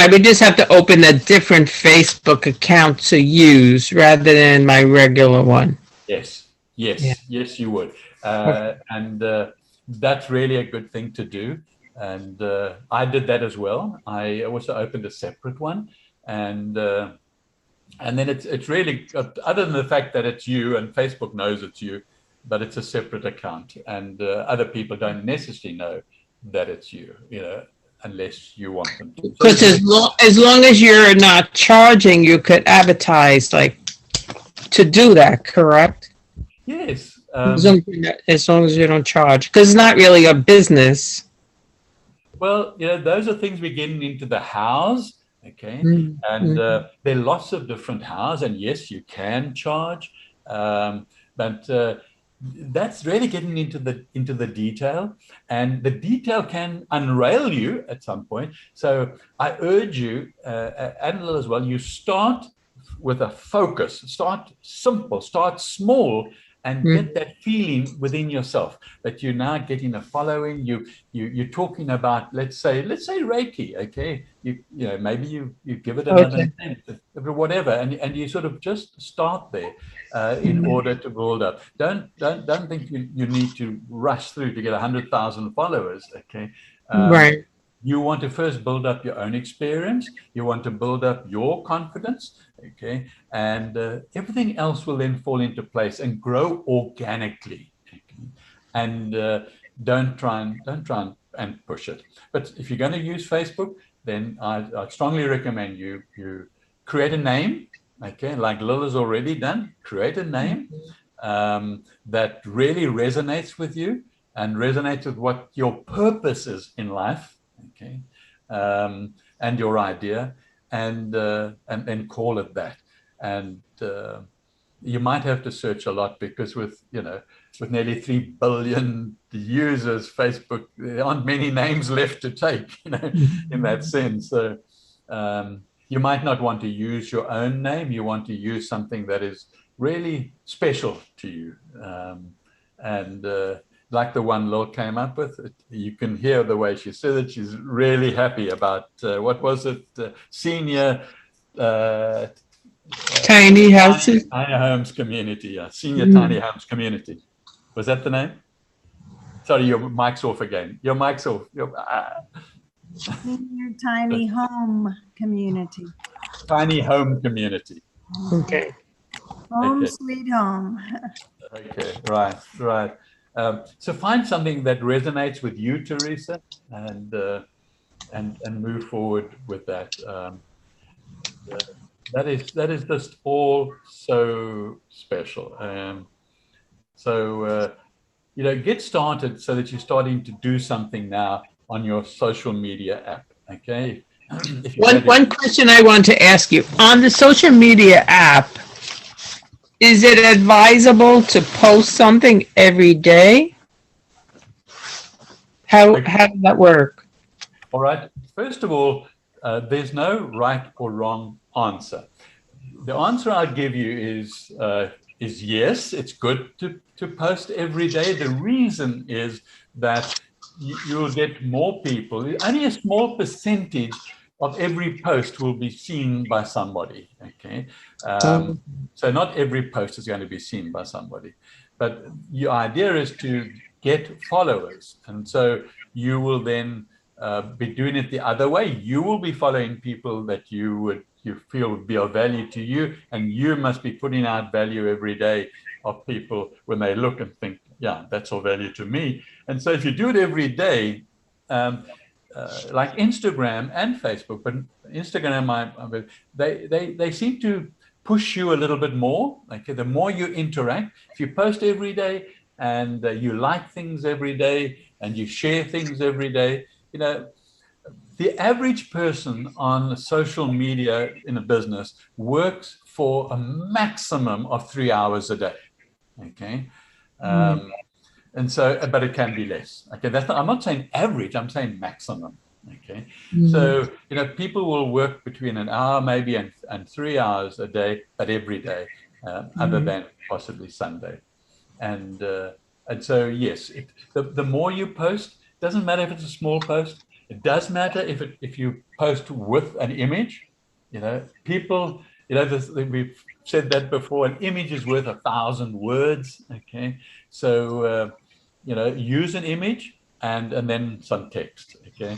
would just have to open a different Facebook account to use rather than my regular one. Yes, Yeah. yes, you would. And that's really a good thing to do. And I did that as well. I also opened a separate one. And then it's really, other than the fact that it's you and Facebook knows it's you, but it's a separate account. And other people don't necessarily know that it's you, unless you want them to. Because as long as you're not charging, you could advertise to do that, correct? Yes. As long as you don't charge, because it's not really a business. Well, those are things we're getting into the hows, okay? And there are lots of different hows, and yes, you can charge, but that's really getting into the detail, and the detail can unrail you at some point. So I urge you, and Lil as well, you start with a focus, start simple, start small, and get that feeling within yourself that you're now getting a following. You're talking about, let's say Reiki, okay? Maybe you give it another name, whatever, and you sort of just start there in order to build up. Don't think you need to rush through to get 100,000 followers, okay? Right. You want to first build up your own experience. You want to build up your confidence, okay? And everything else will then fall into place and grow organically. Okay? And don't try and push it. But if you're going to use Facebook, then I strongly recommend you create a name, okay? Like Lil has already done. Create a name that really resonates with you and resonates with what your purpose is in life. Okay, and your idea, and then call it that. And you might have to search a lot, because with nearly 3 billion users, Facebook, there aren't many names left to take, in that sense. So you might not want to use your own name. You want to use something that is really special to you, and like the one Lil came up with. You can hear the way she said it. She's really happy about, what was it? Senior Tiny houses. Tiny homes community. Yeah, senior tiny homes community. Was that the name? Sorry, your mic's off again. Your mic's off. Senior tiny home community. Tiny home community. Okay. Home sweet home. Okay, right. So find something that resonates with you, Teresa, and move forward with that. That is just all so special. Get started so that you're starting to do something now on your social media app. Okay. One question I want to ask you: on the social media app, is it advisable to post something every day? How does that work? All right. First of all, there's no right or wrong answer. The answer I'll give you is yes, it's good to post every day. The reason is that you'll get more people. Only a small percentage of every post will be seen by somebody, okay? So not every post is going to be seen by somebody, but your idea is to get followers. And so you will then be doing it the other way. You will be following people that you feel would be of value to you, and you must be putting out value every day of people when they look and think, yeah, that's all value to me. And so if you do it every day, like Instagram and Facebook, but Instagram, they seem to push you a little bit more. Okay, the more you interact, if you post every day and you like things every day and you share things every day, the average person on social media in a business works for a maximum of 3 hours a day. Okay. And so, but it can be less. Okay, I'm not saying average, I'm saying maximum. Okay, so people will work between an hour maybe and 3 hours a day, but every day, other than possibly Sunday. And so yes, the more you post, doesn't matter if it's a small post. It does matter if you post with an image. People, we've said that before, an image is worth 1,000 words. Okay, so use an image and then some text. Okay,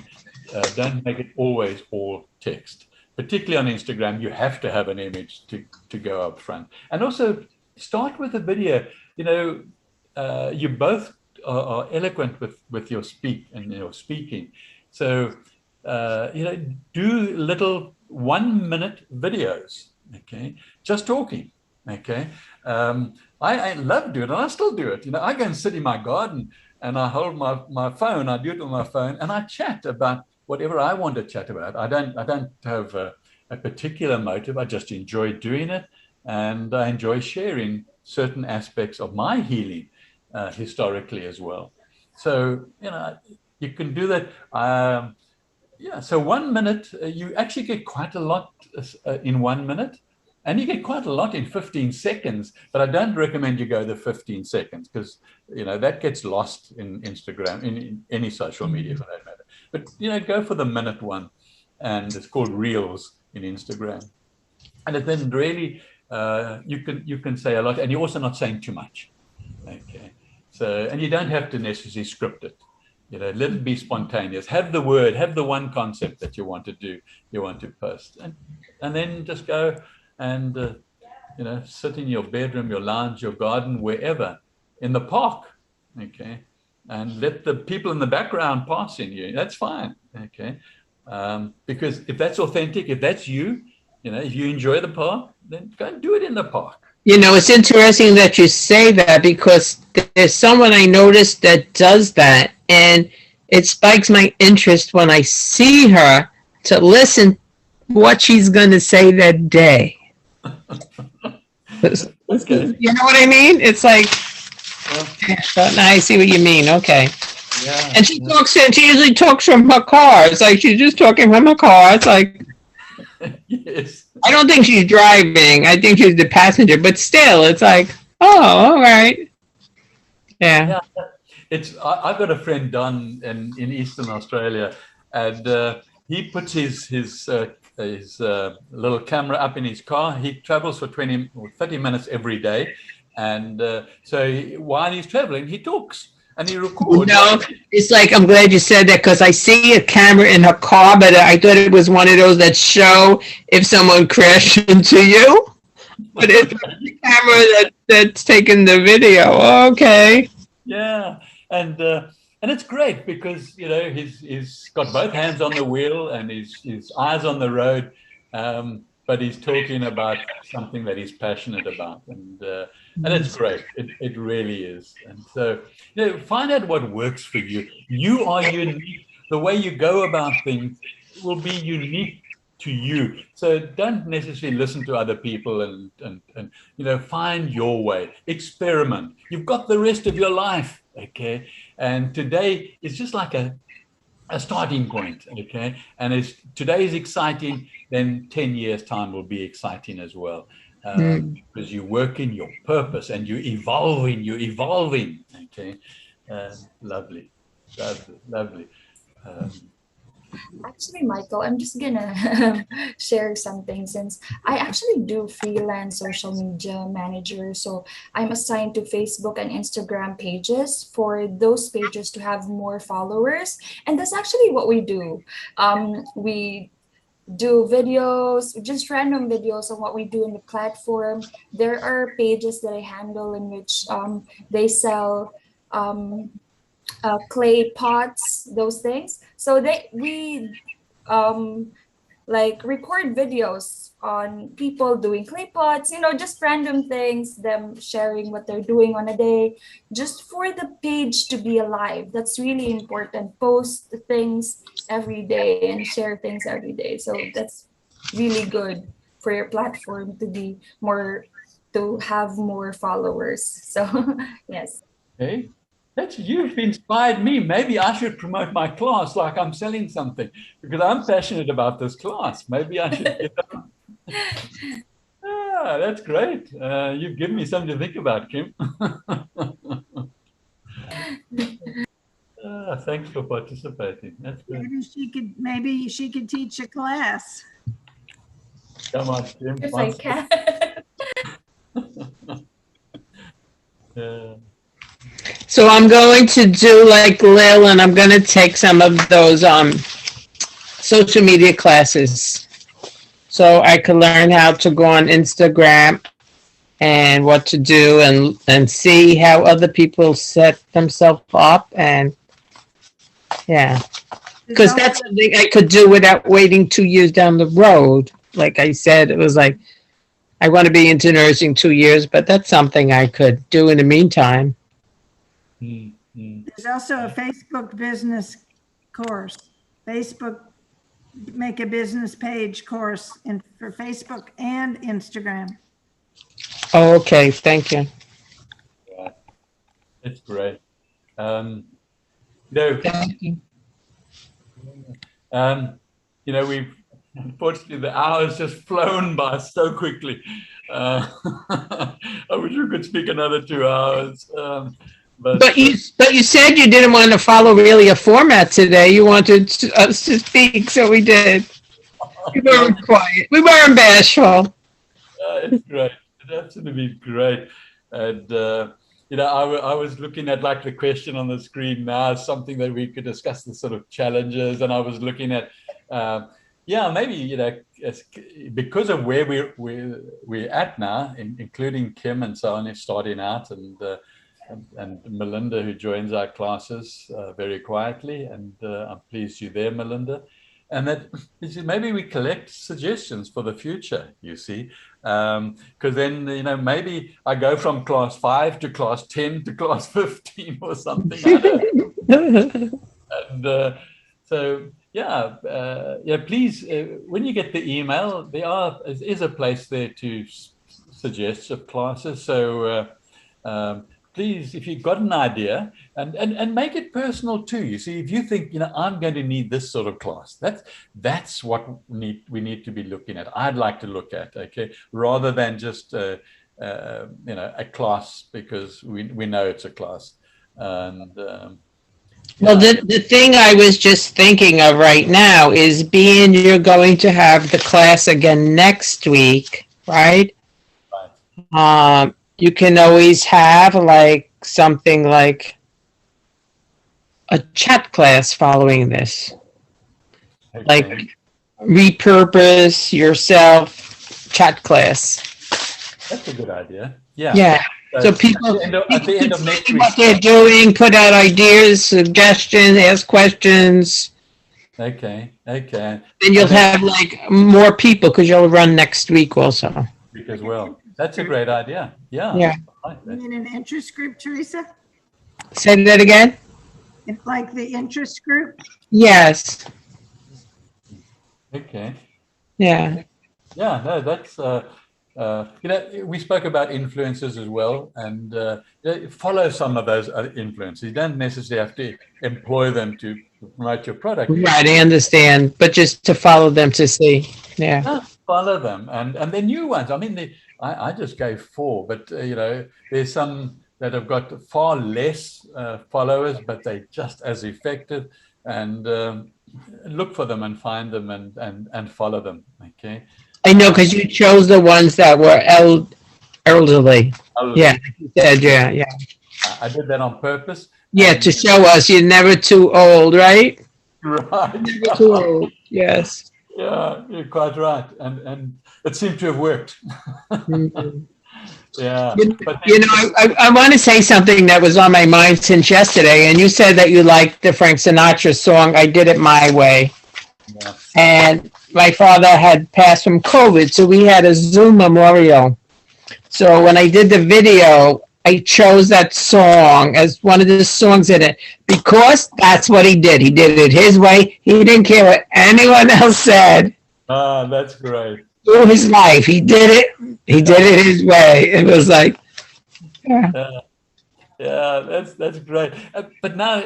don't make it always all text. Particularly on Instagram, you have to have an image to go up front. And also start with a video. You both are eloquent with your speaking. So, do little 1-minute videos, okay? Just talking, okay? I love doing it, and I still do it. I go and sit in my garden and I hold my phone, I do it on my phone, and I chat about whatever I want to chat about. I don't have a particular motive. I just enjoy doing it, and I enjoy sharing certain aspects of my healing historically as well. So, you can do that. So 1 minute, you actually get quite a lot in 1 minute, and you get quite a lot in 15 seconds, but I don't recommend you go the 15 seconds because, that gets lost in Instagram, in any social media for that matter. But, go for the minute one, and it's called Reels in Instagram. And it then really, you can say a lot, and you're also not saying too much. Okay. So, and you don't have to necessarily script it. Let it be spontaneous. Have the word, have the one concept that you want to do, you want to post, and then just go and sit in your bedroom, your lounge, your garden, wherever, in the park, okay, and let the people in the background pass in you. That's fine, okay, because if that's authentic, if that's you, if you enjoy the park, then go and do it in the park. It's interesting that you say that because there's someone I noticed that does that, and it spikes my interest when I see her to listen what she's going to say that day. Okay. You know what I mean? It's like, I see what you mean. Okay. Yeah. And she usually talks from her car. It's like she's just talking from her car. It's like, yes. I don't think she's driving. I think she's the passenger, but still, it's like, oh, all right. Yeah. I've got a friend, Don, in Eastern Australia, and he puts his little camera up in his car. He travels for 20 or 30 minutes every day. And so while he's traveling, he talks. And he records. It's like, I'm glad you said that because I see a camera in her car, but I thought it was one of those that show if someone crashed into you. But it's the camera that's taking the video. Okay. Yeah, and it's great because he's got both hands on the wheel and his eyes on the road, but he's talking about something that he's passionate about, and it's great. It really is. And so, find out what works for you. You are unique. The way you go about things will be unique to you. So don't necessarily listen to other people and find your way. Experiment. You've got the rest of your life, okay? And today is just like a starting point, okay? And if today is exciting, then 10 years' time will be exciting as well. Because you work in your purpose and you're evolving, okay? Lovely. Actually, Michael, I'm just gonna share something since I actually do freelance social media manager. So I'm assigned to Facebook and Instagram pages for those pages to have more followers. And that's actually what we do. We do videos, just random videos on what we do in the platform. There are pages that I handle in which they sell clay pots, those things. So we like record videos on people doing clay pots, just random things, them sharing what they're doing on a day, just for the page to be alive. That's really important. Post things every day and share things every day. So that's really good for your platform to have more followers. So yes. Okay. You've inspired me. Maybe I should promote my class like I'm selling something because I'm passionate about this class. Maybe I should get on. That's great. You've given me something to think about, Kim. Yeah, thanks for participating. That's good. Maybe she could teach a class. Come on, Tim. If I can. Yeah. So I'm going to do like Lil, and I'm going to take some of those social media classes, so I could learn how to go on Instagram and what to do, and see how other people set themselves up, and yeah, because that's something I could do without waiting 2 years down the road. Like I said, it was like I want to be into nursing 2 years, but that's something I could do in the meantime. There's also a Facebook business course, Facebook make a business page course for Facebook and Instagram. Oh, okay, thank you. Yeah, it's great. No, Thank you. we've unfortunately the hour's just flown by so quickly. I wish we could speak another 2 hours. But you said you didn't want to follow really a format today. You wanted us to speak, so we did. We weren't quiet. We weren't bashful. It's great. It's absolutely great. And I was looking at like the question on the screen now, something that we could discuss, the sort of challenges, and I was looking at maybe because of where we're at now, including Kim and so on, is starting out, and Melinda, who joins our classes very quietly, and I'm pleased you're there, Melinda. And that maybe we collect suggestions for the future, you see, because then, maybe I go from class 5 to class 10 to class 15 or something. I don't know. And please, when you get the email, there is a place there to suggest of classes. So please, if you've got an idea, and make it personal too. You see, if you think, I'm going to need this sort of class, that's what we need to be looking at. I'd like to look at, okay, rather than just a class because we know it's a class. And well, the thing I was just thinking of right now is, being you're going to have the class again next week, right? Right. You can always have like something like a chat class following this. Okay. Like repurpose yourself chat class. That's a good idea. Yeah. Yeah. So people at the end of next week, what they're doing, put out ideas, suggestions, ask questions. Okay. Then you'll have like more people because you'll run next week also. As well. That's a great idea. Yeah. Yeah. You mean an interest group, Teresa? Say that again? Like the interest group? Yes. Okay. Yeah. Yeah, no, that's we spoke about influencers as well, and follow some of those influencers. You don't necessarily have to employ them to promote your product. Right, I understand, but just to follow them to see. Yeah. Follow them, and the new ones. I mean, I just gave 4, but there's some that have got far less followers, but they're just as effective. And look for them and find them and follow them. Okay. I know, because you chose the ones that were elderly. Yeah, you said, yeah. I did that on purpose. Yeah, to show us you're never too old, right? Right. Never too old. Yes. Yeah, you're quite right, and it seemed to have worked. Mm-hmm. Yeah. I want to say something that was on my mind since yesterday, and you said that you liked the Frank Sinatra song, I Did It My Way. Yeah. And my father had passed from COVID, so we had a Zoom memorial. So when I did the video, I chose that song as one of the songs in it because that's what he did. He did it his way. He didn't care what anyone else said. Ah, that's great. Through his life, he did it. He did it his way. It was like, yeah, that's great. But now,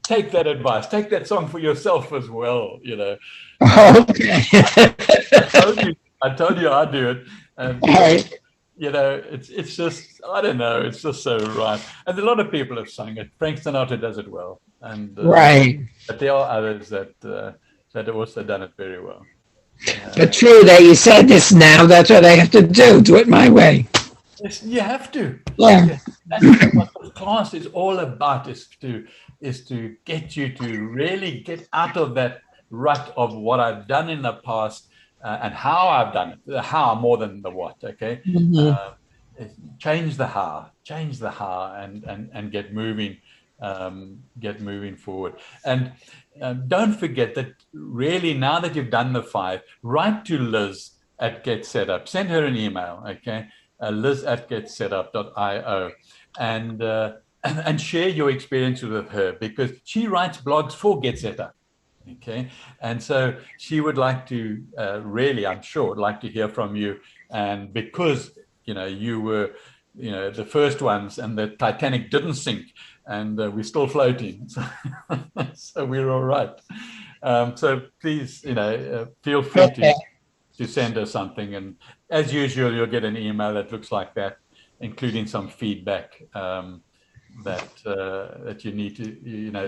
take that advice. Take that song for yourself as well. Okay. I told you I'd do it. And, all right. It's just, I don't know. It's just so right. And a lot of people have sung it. Frank Sinatra does it well. And Right. but there are others that have also done it very well. But true that you said this now, that's what I have to do it my way. Yes, you have to. Yeah. That's what the class is all about, is to get you to really get out of that rut of what I've done in the past and how I've done it. The how more than the what, okay? Change the how, and get moving forward. And don't forget that really, now that you've done the 5, write to Liz at Get Set Up. Send her an email, okay? Liz@getsetup.io, and share your experience with her, because she writes blogs for Get Set Up. Okay, and so she would like to really, I'm sure, would like to hear from you. And because you were the first ones, and the Titanic didn't sink, and we're still floating, so we're all right. So please, feel free to send us something, and as usual, you'll get an email that looks like that, including some feedback that you need to,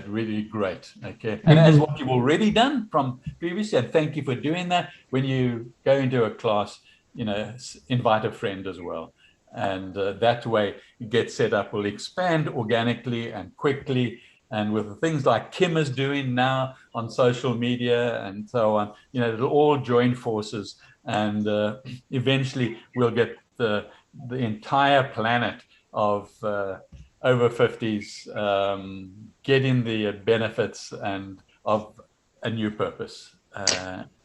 really great. Okay, and as what you've already done from previously, and thank you for doing that. When you go into a class, invite a friend as well, and that way Get Set Up will expand organically and quickly. And with things like Kim is doing now on social media and so on, it'll all join forces, and eventually we'll get the entire planet of over 50s getting the benefits and of a new purpose,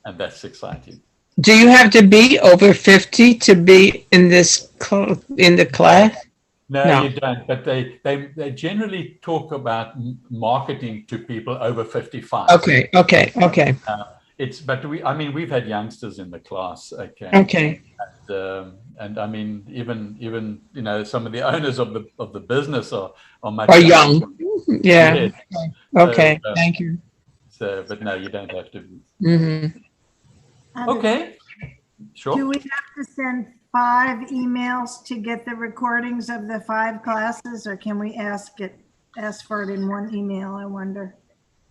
and that's exciting. Do you have to be over 50 to be in the class? No, you don't. But they generally talk about marketing to people over 55. Okay. But we've had youngsters in the class. Okay. And I mean, even some of the owners of the business are much young. Yeah. Yes. Okay. So, thank you. So, but no, you don't have to. And Okay. Sure. do we have to send 5 emails to get the recordings of the 5 classes, or can we ask for it in one email, I wonder?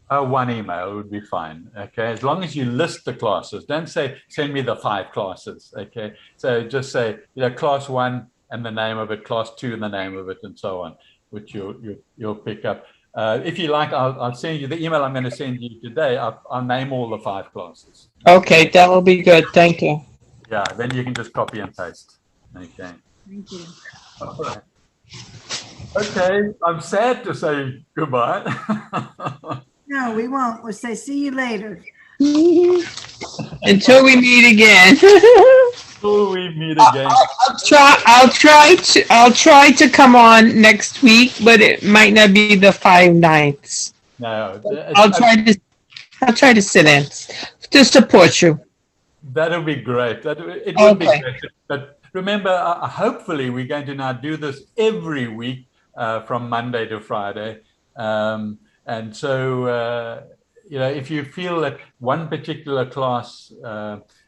One email would be fine. Okay, as long as you list the classes. Don't say send me the 5 classes. Okay, so just say class 1 and the name of it, class 2 and the name of it, and so on, which you'll pick up. If you like, I'll send you the email I'm going to send you today. I'll name all the 5 classes. Okay, that will be good. Thank you. Yeah, then you can just copy and paste. Okay. Thank you. All right. Okay, I'm sad to say goodbye. No, we won't. We'll say see you later. Until we meet again. Until we meet again. I'll try to come on next week, but it might not be the 5 nights. No, I'll try to sit in to support you. That'll be great. It would be great. But remember, hopefully we're going to now do this every week from Monday to Friday. And so, if you feel that one particular class,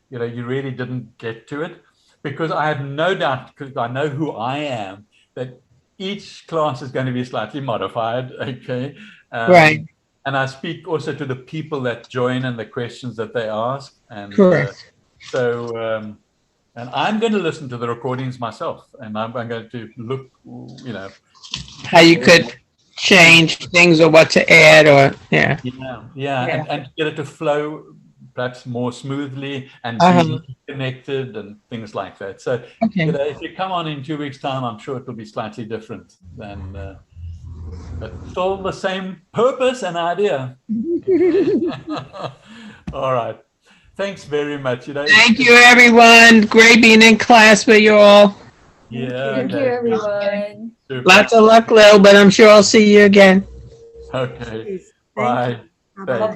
you really didn't get to it, because I have no doubt, because I know who I am, that each class is going to be slightly modified. Okay. Right. And I speak also to the people that join and the questions that they ask. And correct. And I'm going to listen to the recordings myself, and I'm going to look, how you could change things or what to add, or yeah. And get it to flow perhaps more smoothly and be connected and things like that. So if you come on in 2 weeks' time, I'm sure it will be slightly different than but still the same purpose and idea. All right, thanks very much. Thank you, everyone. Great being in class with you all. Yeah. Thank you, everyone. Super. Lots of luck, Lil, but I'm sure I'll see you again. Okay. Thank you. Bye. Bye-bye. Bye-bye.